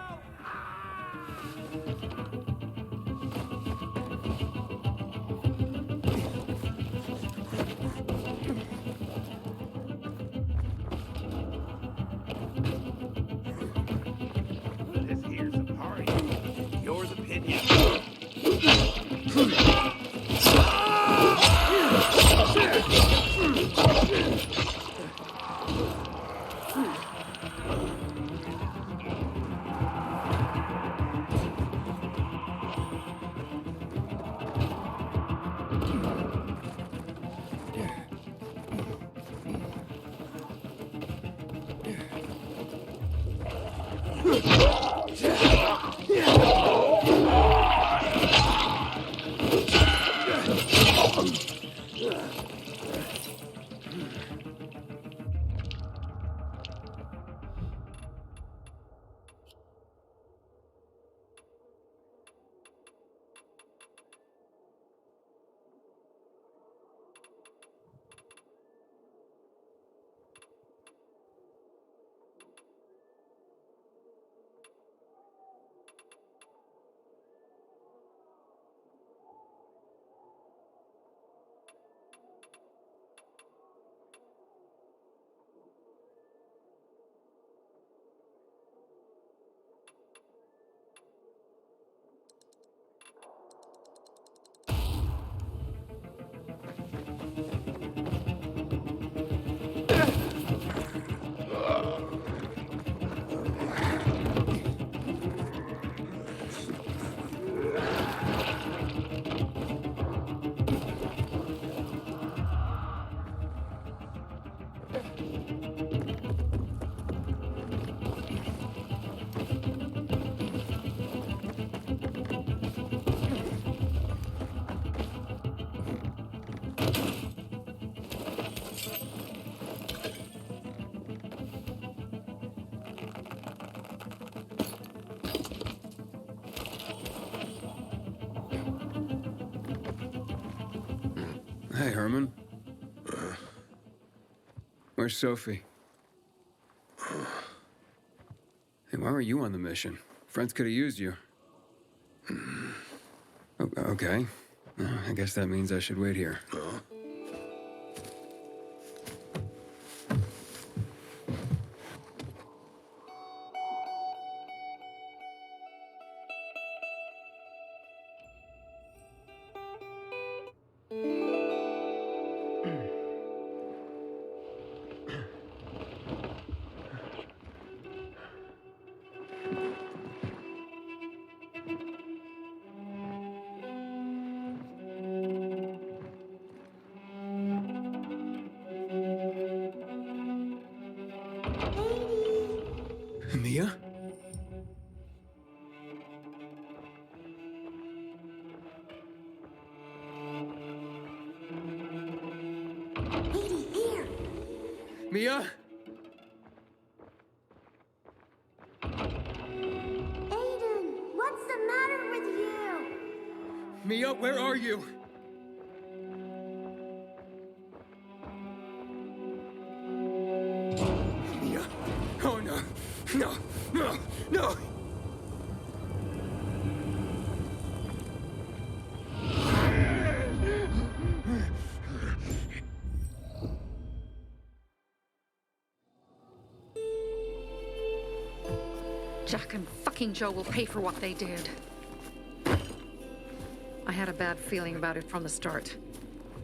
This here's a party. Yours opinion. Hey, Herman. Where's Sophie? Hey, why were you on the mission? Friends could have used you. Okay. I guess that means I should wait here. Mia? Edie, here! Mia? Aiden, what's the matter with you? Mia, where are you? Mia. Oh no. No. No. No. Jack and fucking Joe will pay for what they did. I had a bad feeling about it from the start.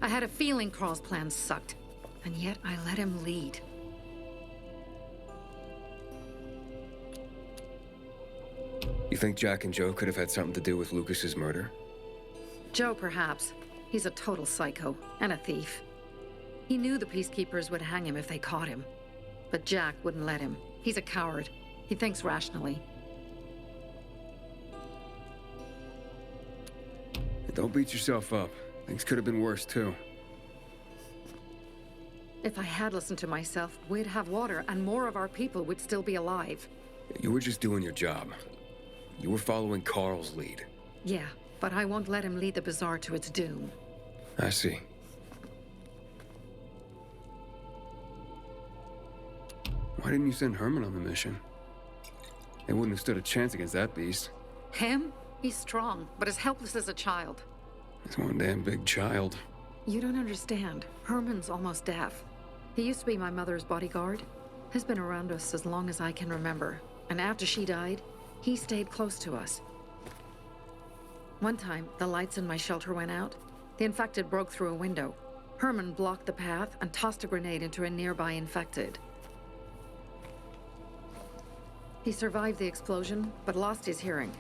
I had a feeling Carl's plan sucked, and yet I let him lead. You think Jack and Joe could have had something to do with Lucas's murder? Joe, perhaps. He's a total psycho and a thief. He knew the Peacekeepers would hang him if they caught him. But Jack wouldn't let him. He's a coward. He thinks rationally. Don't beat yourself up. Things could have been worse, too. If I had listened to myself, we'd have water and more of our people would still be alive. You were just doing your job. You were following Carl's lead. Yeah, but I won't let him lead the Bazaar to its doom. I see. Why didn't you send Herman on the mission? They wouldn't have stood a chance against that beast. Him? He's strong, but as helpless as a child. He's one damn big child. You don't understand. Herman's almost deaf. He used to be my mother's bodyguard. He's been around us as long as I can remember. And after she died, he stayed close to us. One time, the lights in my shelter went out. The infected broke through a window. Herman blocked the path and tossed a grenade into a nearby infected. He survived the explosion, but lost his hearing.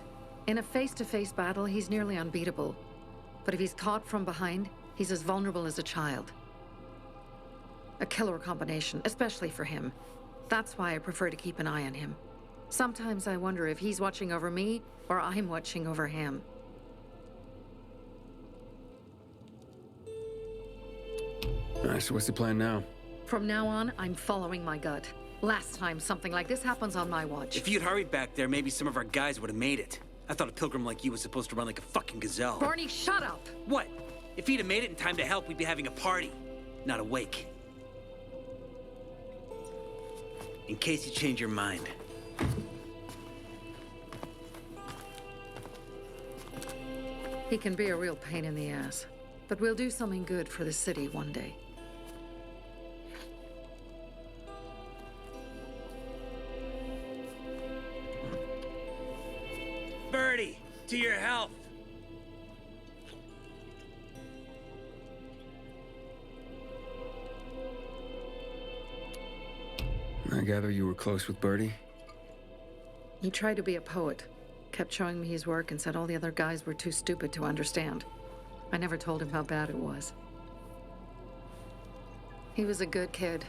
In a face-to-face battle, he's nearly unbeatable. But if he's caught from behind, he's as vulnerable as a child. A killer combination, especially for him. That's why I prefer to keep an eye on him. Sometimes I wonder if he's watching over me, or I'm watching over him. Alright, so what's the plan now? From now on, I'm following my gut. Last time something like this happens on my watch. If you'd hurried back there, maybe some of our guys would have made it. I thought a pilgrim like you was supposed to run like a fucking gazelle. Barney, shut up! What? If he'd have made it in time to help, we'd be having a party, not a wake. In case you change your mind. He can be a real pain in the ass, but we'll do something good for the city one day. Birdie, to your health. I gather you were close with Birdie? He tried to be a poet, kept showing me his work and said all the other guys were too stupid to understand. I never told him how bad it was. He was a good kid.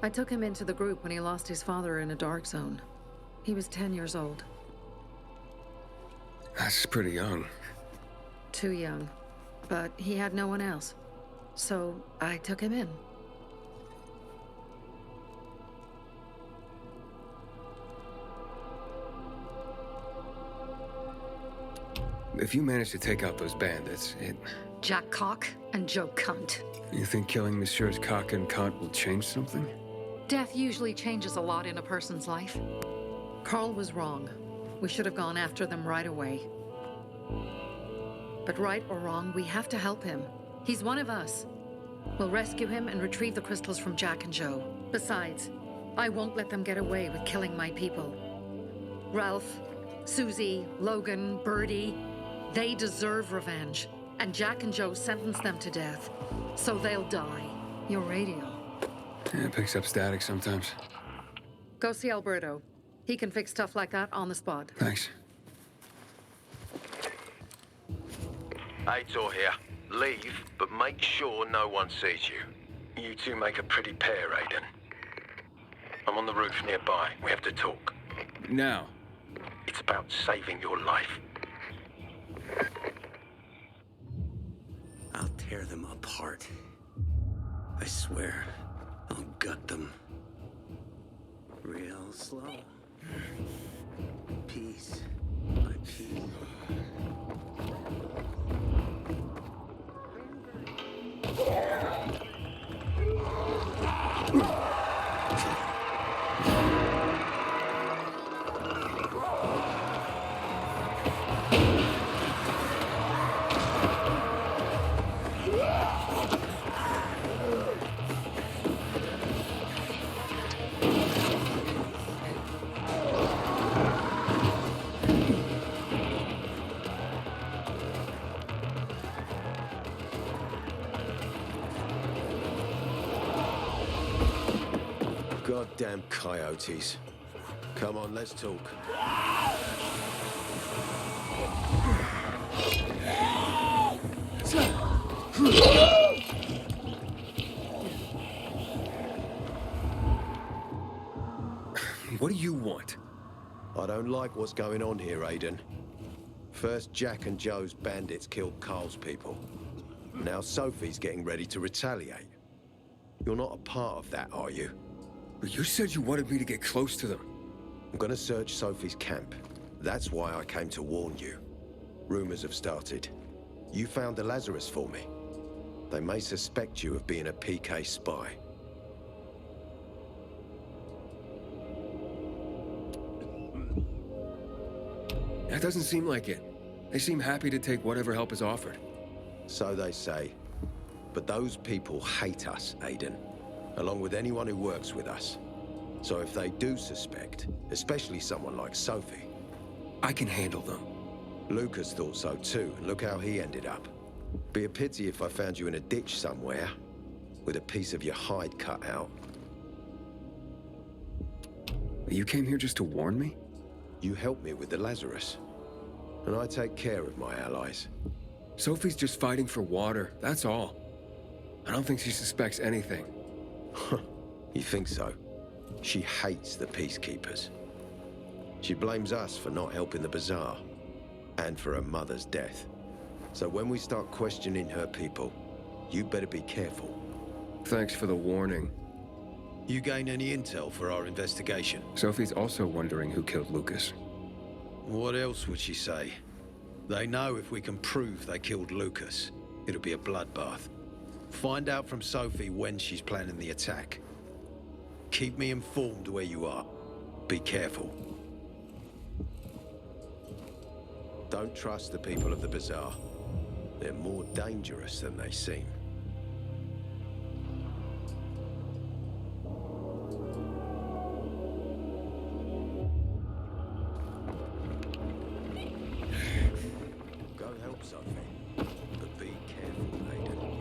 I took him into the group when he lost his father in a dark zone. He was 10 years old. That's pretty young. Too young. But he had no one else. So I took him in. If you manage to take out those bandits, Jack Cock and Joe Cunt. You think killing Messieurs Cock and Cunt will change something? Death usually changes a lot in a person's life. Carl was wrong. We should have gone after them right away. But right or wrong, we have to help him. He's one of us. We'll rescue him and retrieve the crystals from Jack and Joe. Besides, I won't let them get away with killing my people. Ralph, Susie, Logan, Birdie, they deserve revenge. And Jack and Joe sentenced them to death. So they'll die. Your radio. Yeah, it picks up static sometimes. Go see Alberto. He can fix stuff like that on the spot. Thanks. Aitor here. Leave, but make sure no one sees you. You two make a pretty pair, Aiden. I'm on the roof nearby. We have to talk. Now. It's about saving your life. I'll tear them apart. I swear, I'll gut them. Real slow. Piece by piece. Goddamn coyotes. Come on, let's talk. What do you want? I don't like what's going on here, Aiden. First, Jack and Joe's bandits killed Carl's people. Now Sophie's getting ready to retaliate. You're not a part of that, are you? But you said you wanted me to get close to them. I'm gonna search Sophie's camp. That's why I came to warn you. Rumors have started. You found the Lazarus for me. They may suspect you of being a PK spy. That doesn't seem like it. They seem happy to take whatever help is offered. So they say. But those people hate us, Aiden. Along with anyone who works with us. So if they do suspect, especially someone like Sophie... I can handle them. Lucas thought so too, and look how he ended up. Be a pity if I found you in a ditch somewhere, with a piece of your hide cut out. You came here just to warn me? You helped me with the Lazarus. And I take care of my allies. Sophie's just fighting for water, that's all. I don't think she suspects anything. You think so? She hates the Peacekeepers. She blames us for not helping the Bazaar, and for her mother's death. So when we start questioning her people, you better be careful. Thanks for the warning. You gain any intel for our investigation? Sophie's also wondering who killed Lucas. What else would she say? They know if we can prove they killed Lucas, it'll be a bloodbath. Find out from Sophie when she's planning the attack. Keep me informed where you are. Be careful. Don't trust the people of the Bazaar. They're more dangerous than they seem. Go help Sophie, but be careful, Aiden.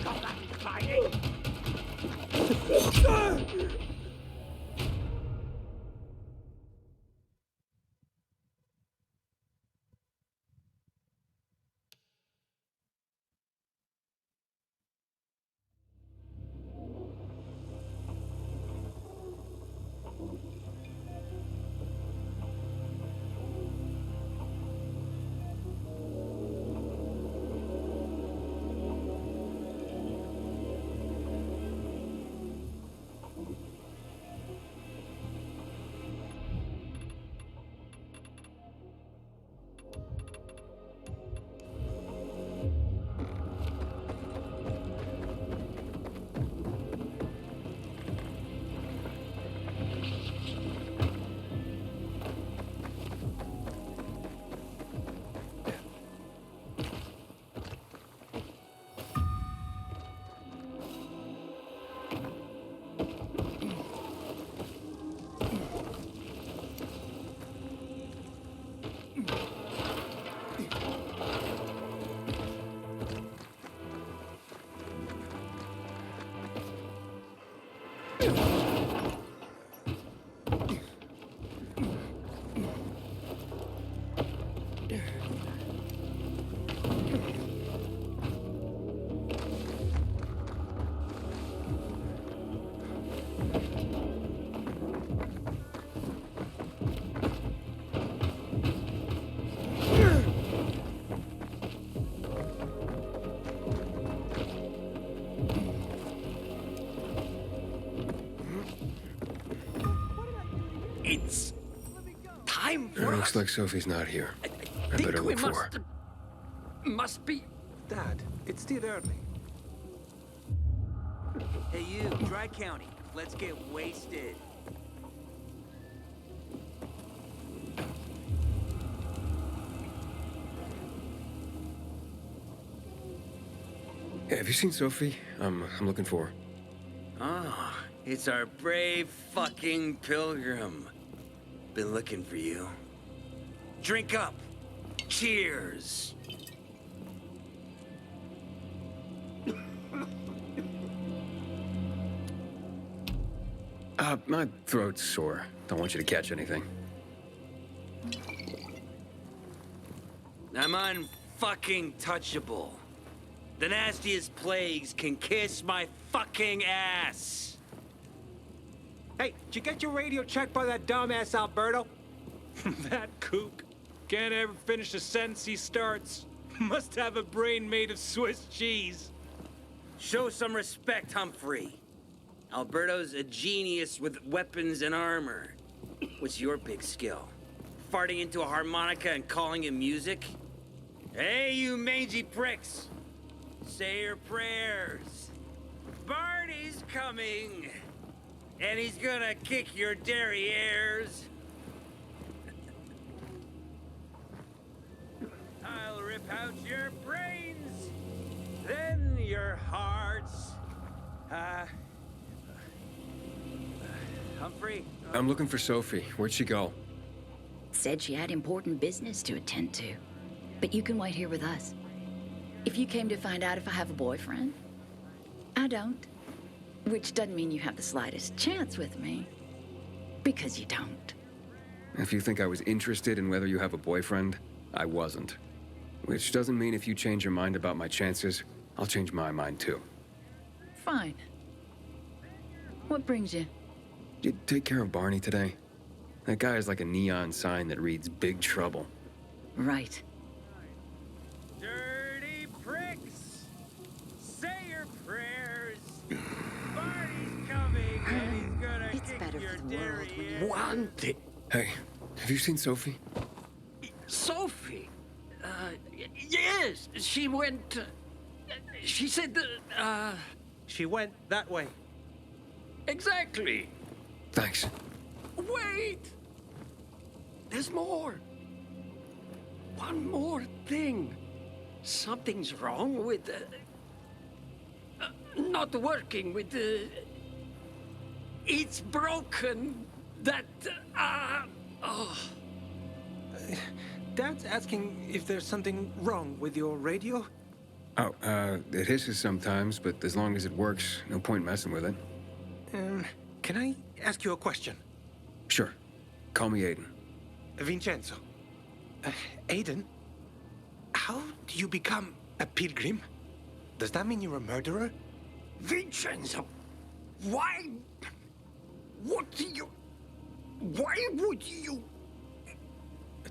call that fighting? It's time It for looks us. like Sophie's not here. I Think better we look for her. must be. Dad, it's still early. Hey, you, Dry County. Let's get wasted. Hey, have you seen Sophie? I'm looking for her. Oh, it's our brave fucking pilgrim. Been looking for you. Drink up. Cheers. My throat's sore. Don't want you to catch anything. I'm unfucking touchable. The nastiest plagues can kiss my fucking ass. Hey, did you get your radio checked by that dumbass Alberto? That kook. Can't ever finish a sentence he starts. Must have a brain made of Swiss cheese. Show some respect, Humphrey. Alberto's a genius with weapons and armor. What's your big skill? Farting into a harmonica and calling it music? Hey, you mangy pricks! Say your prayers. Barney's coming! And he's gonna kick your derrieres. I'll rip out your brains, then your hearts. Humphrey? I'm looking for Sophie. Where'd she go? Said she had important business to attend to. But you can wait here with us. If you came to find out if I have a boyfriend, I don't. Which doesn't mean you have the slightest chance with me. Because you don't. If you think I was interested in whether you have a boyfriend, I wasn't. Which doesn't mean if you change your mind about my chances, I'll change my mind too. Fine. What brings you? Did you take care of Barney today? That guy is like a neon sign that reads Big Trouble. Right. Dirty pricks! Say your prayers. Barney's coming and he's gonna kick your derrieres. Want it. Hey, have you seen Sophie? Sophie? Yes, she went. She said that. She went that way. Exactly. Thanks. Wait! There's more. One more thing. Something's wrong with. Not working with. It's broken. Dad's asking if there's something wrong with your radio? Oh, it hisses sometimes, but as long as it works, no point messing with it. Can I ask you a question? Sure. Call me Aiden. Vincenzo. Aiden, how do you become a pilgrim? Does that mean you're a murderer? Vincenzo, why? What do you? Why would you?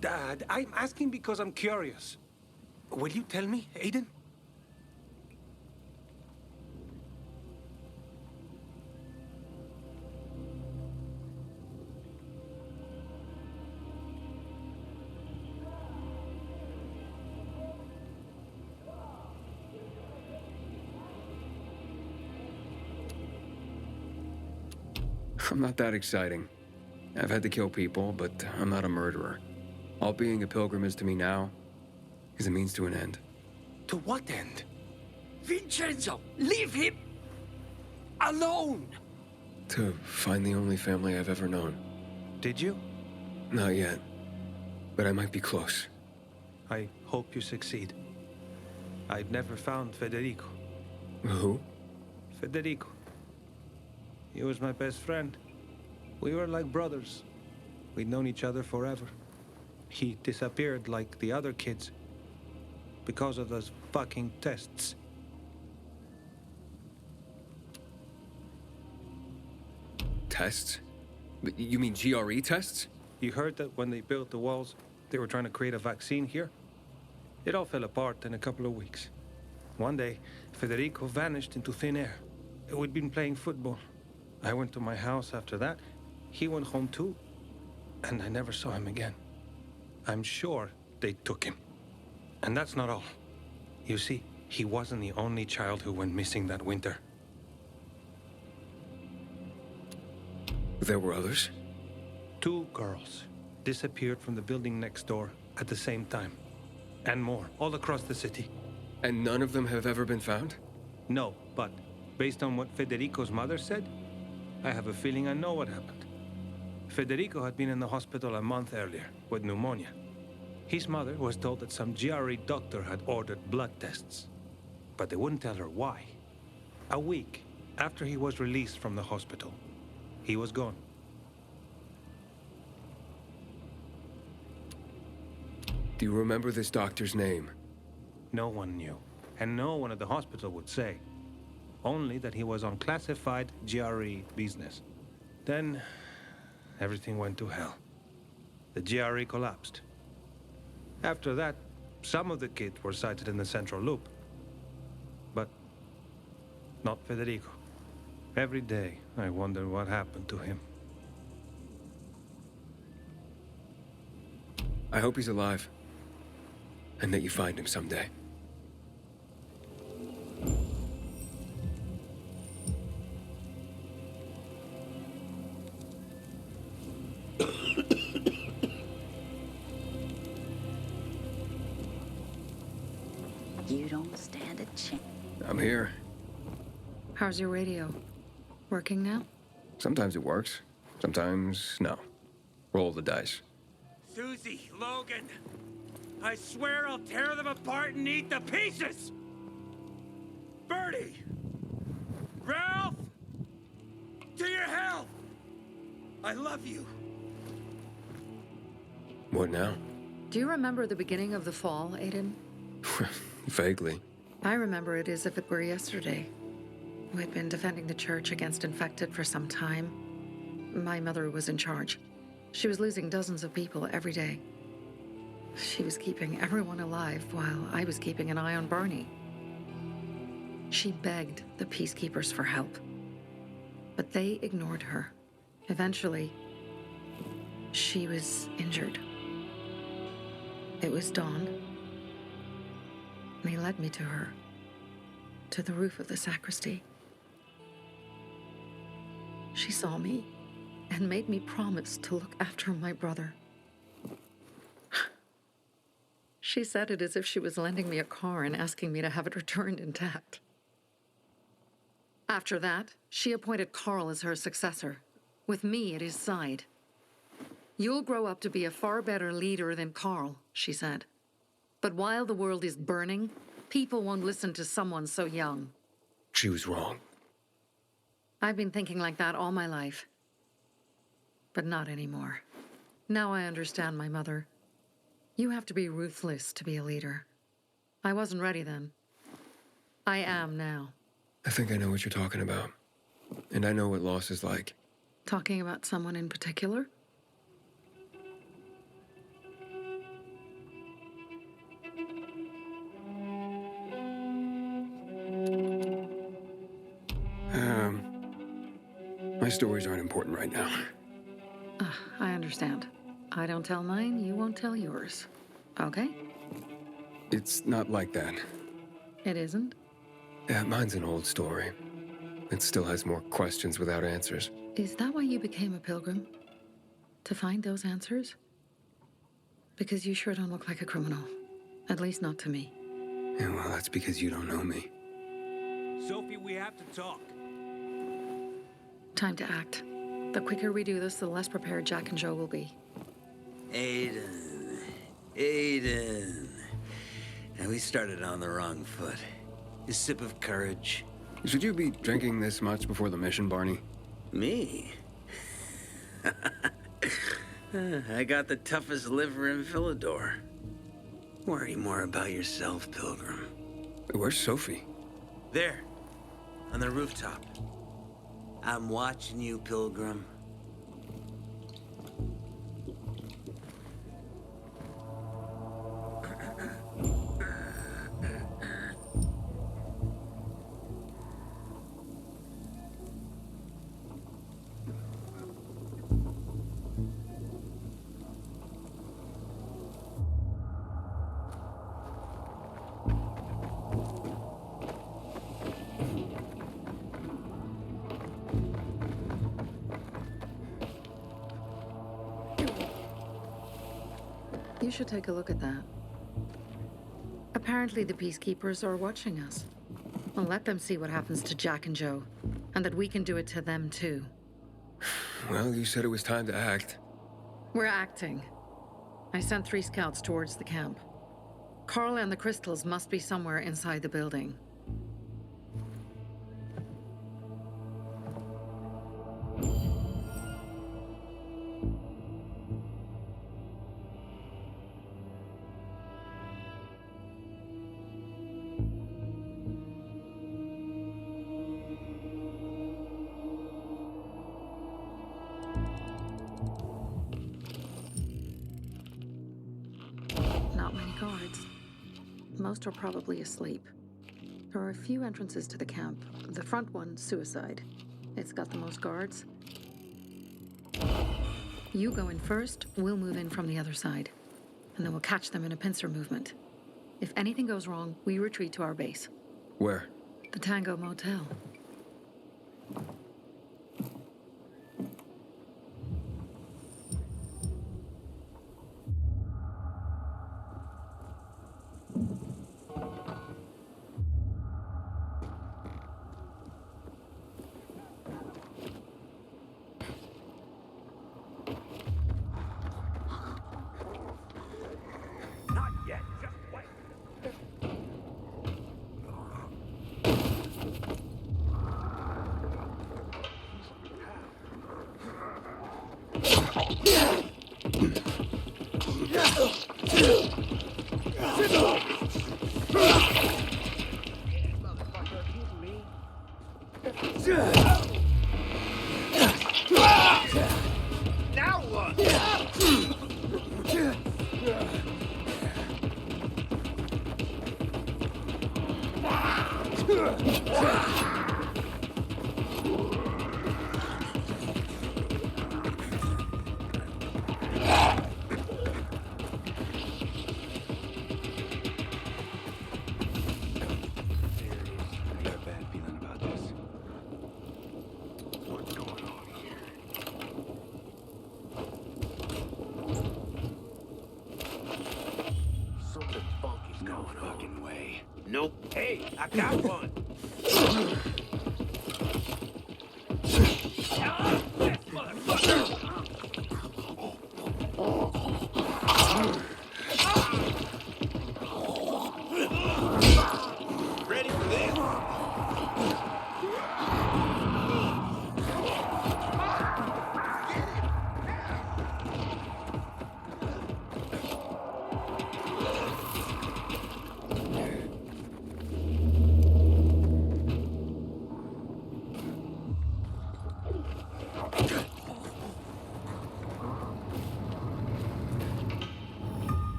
Dad, I'm asking because I'm curious. Will you tell me, Aiden? I'm not that exciting. I've had to kill people, but I'm not a murderer. All being a pilgrim is to me now is a means to an end. To what end? Vincenzo, leave him alone. To find the only family I've ever known. Did you? Not yet, but I might be close. I hope you succeed. I'd never found Federico. Who? Federico. He was my best friend. We were like brothers. We'd known each other forever. He disappeared like the other kids because of those fucking tests. Tests? You mean GRE tests? You heard that when they built the walls, they were trying to create a vaccine here? It all fell apart in a couple of weeks. One day, Federico vanished into thin air. We'd been playing football. I went to my house after that. He went home too. And I never saw him again. I'm sure they took him. And that's not all. You see, he wasn't the only child who went missing that winter. There were others? 2 girls disappeared from the building next door at the same time. And more, all across the city. And none of them have ever been found? No, but based on what Federico's mother said, I have a feeling I know what happened. Federico had been in the hospital a month earlier with pneumonia. His mother was told that some GRE doctor had ordered blood tests, but they wouldn't tell her why. A week after he was released from the hospital, he was gone. Do you remember this doctor's name? No one knew, and no one at the hospital would say. Only that he was on classified GRE business. Then, everything went to hell. The GRE collapsed. After that, some of the kids were sighted in the central loop. But not Federico. Every day, I wonder what happened to him. I hope he's alive. And that you find him someday. You don't stand a chance. I'm here. How's your radio? Working now? Sometimes it works. Sometimes no. Roll the dice. Susie, Logan, I swear I'll tear them apart and eat the pieces! Bertie! Ralph! To your health! I love you. What now? Do you remember the beginning of the fall, Aiden? Vaguely. I remember it as if it were yesterday. We'd been defending the church against infected for some time. My mother was in charge. She was losing dozens of people every day. She was keeping everyone alive while I was keeping an eye on Barney. She begged the peacekeepers for help, but they ignored her. Eventually, she was injured. It was dawn, and he led me to her, to the roof of the sacristy. She saw me and made me promise to look after my brother. She said it as if she was lending me a car and asking me to have it returned intact. After that, she appointed Carl as her successor, with me at his side. You'll grow up to be a far better leader than Carl, she said. But while the world is burning, people won't listen to someone so young. She was wrong. I've been thinking like that all my life. But not anymore. Now I understand my mother. You have to be ruthless to be a leader. I wasn't ready then. I am now. I think I know what you're talking about. And I know what loss is like. Talking about someone in particular? My stories aren't important right now. I understand. I don't tell mine, you won't tell yours. Okay? It's not like that. It isn't? Yeah, mine's an old story. It still has more questions without answers. Is that why you became a pilgrim? To find those answers? Because you sure don't look like a criminal. At least not to me. Yeah, well, that's because you don't know me. Sophie, we have to talk. Time to act. The quicker we do this, the less prepared Jack and Joe will be. Aiden. And we started on the wrong foot. A sip of courage. Should you be drinking this much before the mission, Barney? Me? I got the toughest liver in Philidor. Worry more about yourself, Pilgrim. Where's Sophie? There. On the rooftop. I'm watching you, Pilgrim. You should take a look at that. Apparently the Peacekeepers are watching us. Well, let them see what happens to Jack and Joe, and that we can do it to them too. Well, you said it was time to act. We're acting. I sent 3 scouts towards the camp. Carl and the crystals must be somewhere inside the building. Not many guards. Most are probably asleep. There are a few entrances to the camp. The front one, suicide. It's got the most guards. You go in first, we'll move in from the other side. And then we'll catch them in a pincer movement. If anything goes wrong, we retreat to our base. Where? The Tango Motel. Not yet, just wait. Now what? I got a bad feeling about this. What's going on here? Something funky's going on. Fucking way. Nope. Hey, I got one.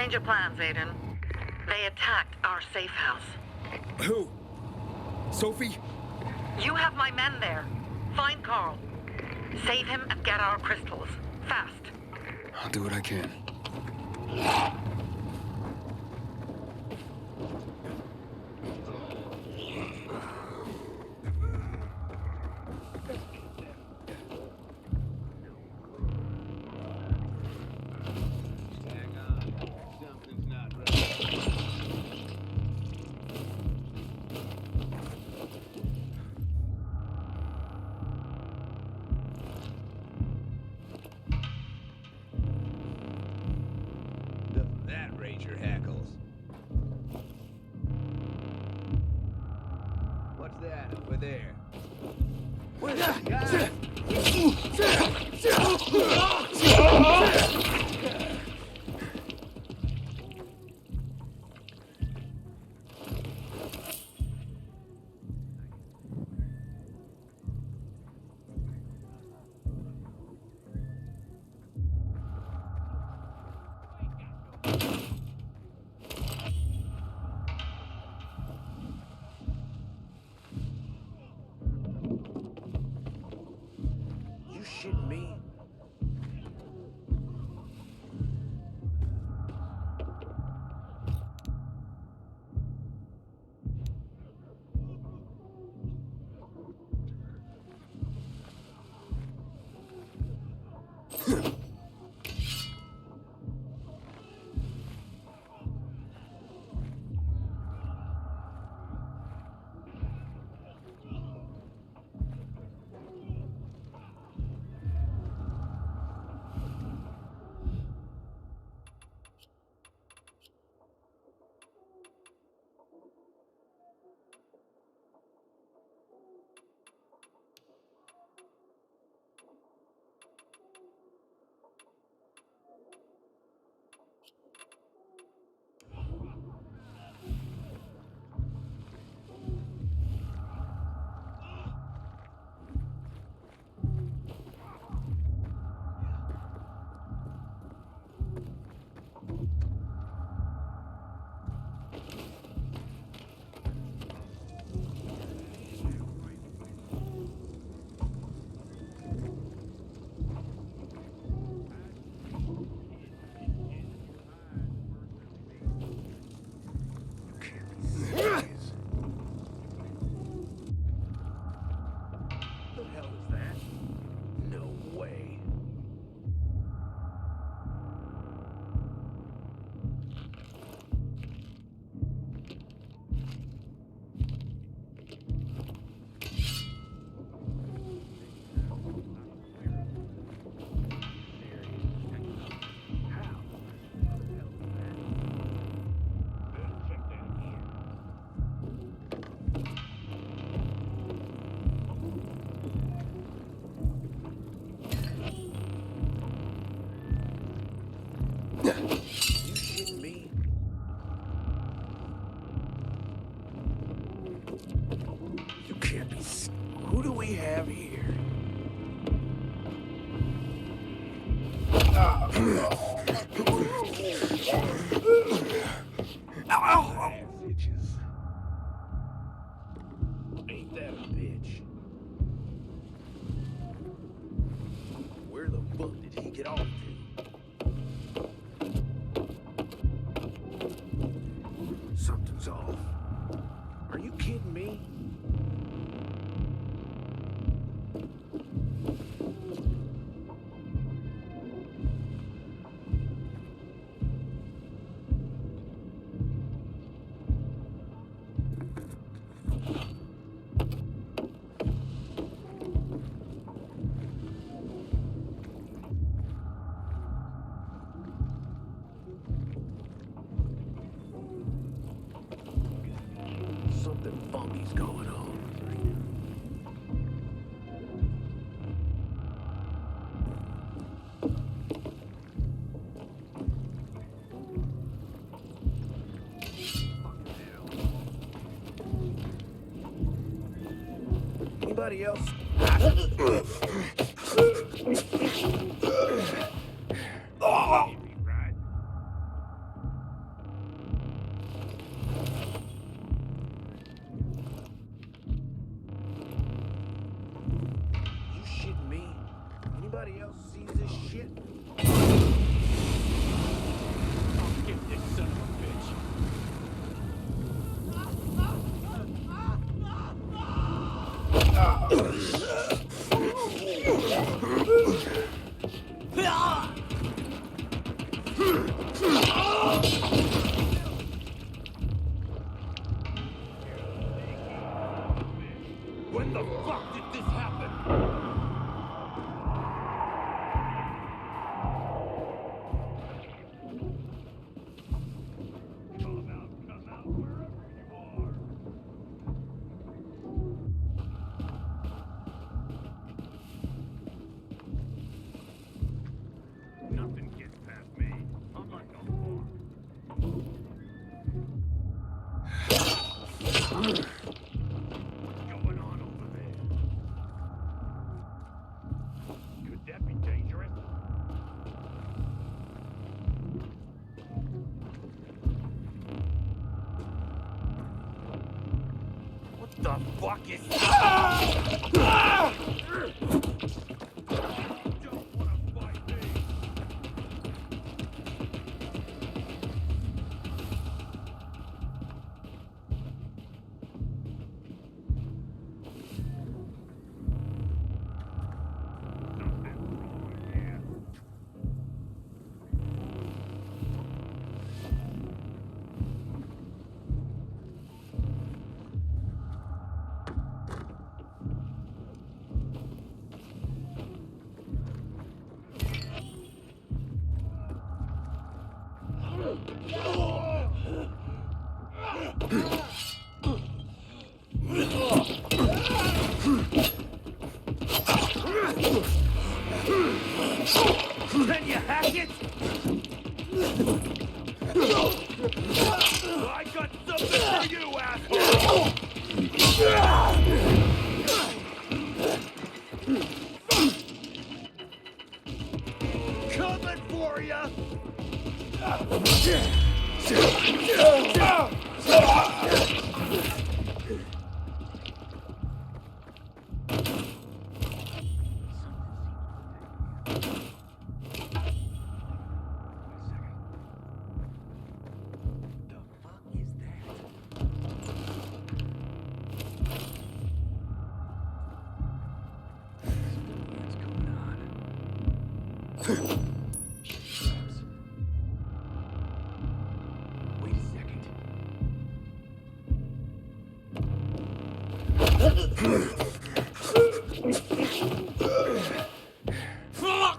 Change of plans, Aiden. They attacked our safe house. Who? Sophie? You have my men there. Find Carl. Save him and get our crystals. Fast. I'll do what I can. That raise your hackles. What's that over there? Where's the guy? You shitting me? Who do we have here? Ain't that a bitch? Where the fuck did he get off to? Something's off. Are you kidding me? Something funky's going on. Anybody else? shit. I'll get this son of a bitch. When the fuck did this happen? Nothing gets past me. I'm like a hawk. What's going on over there? Could that be dangerous? What the fuck is Can you hack it? I got something for you, asshole! Coming for ya! Wait a second. Fuck!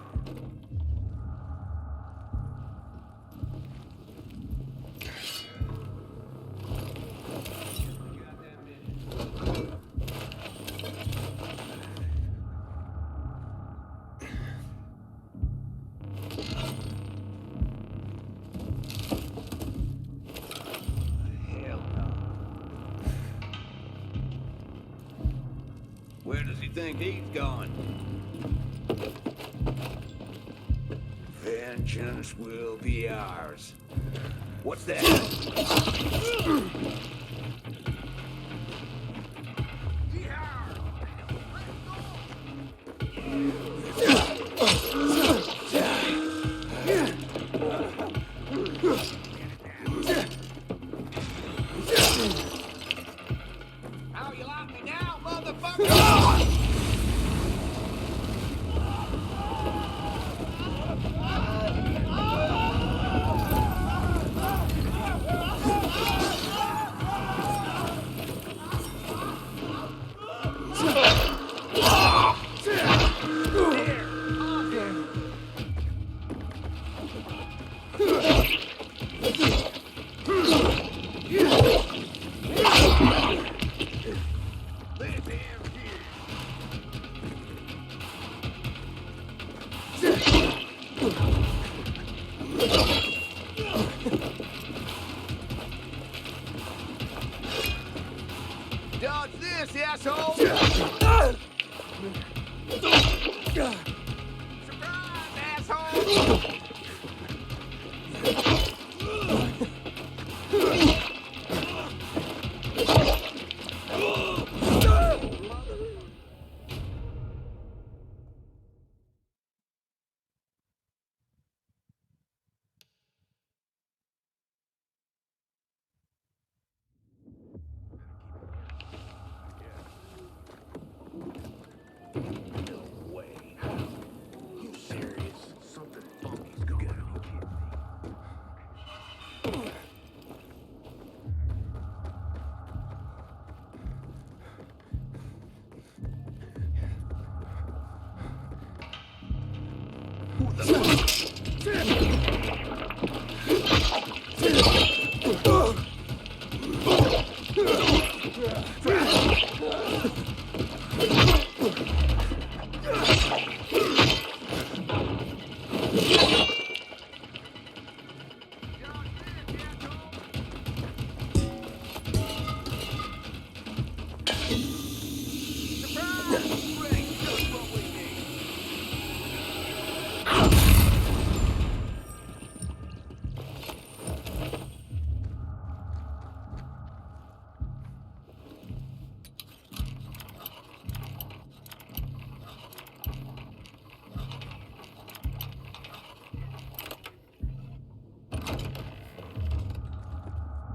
Where does he think he's going? Vengeance will be ours. What's that? How you like me now, motherfucker? Dodge this, asshole! Surprise, asshole!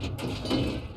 you.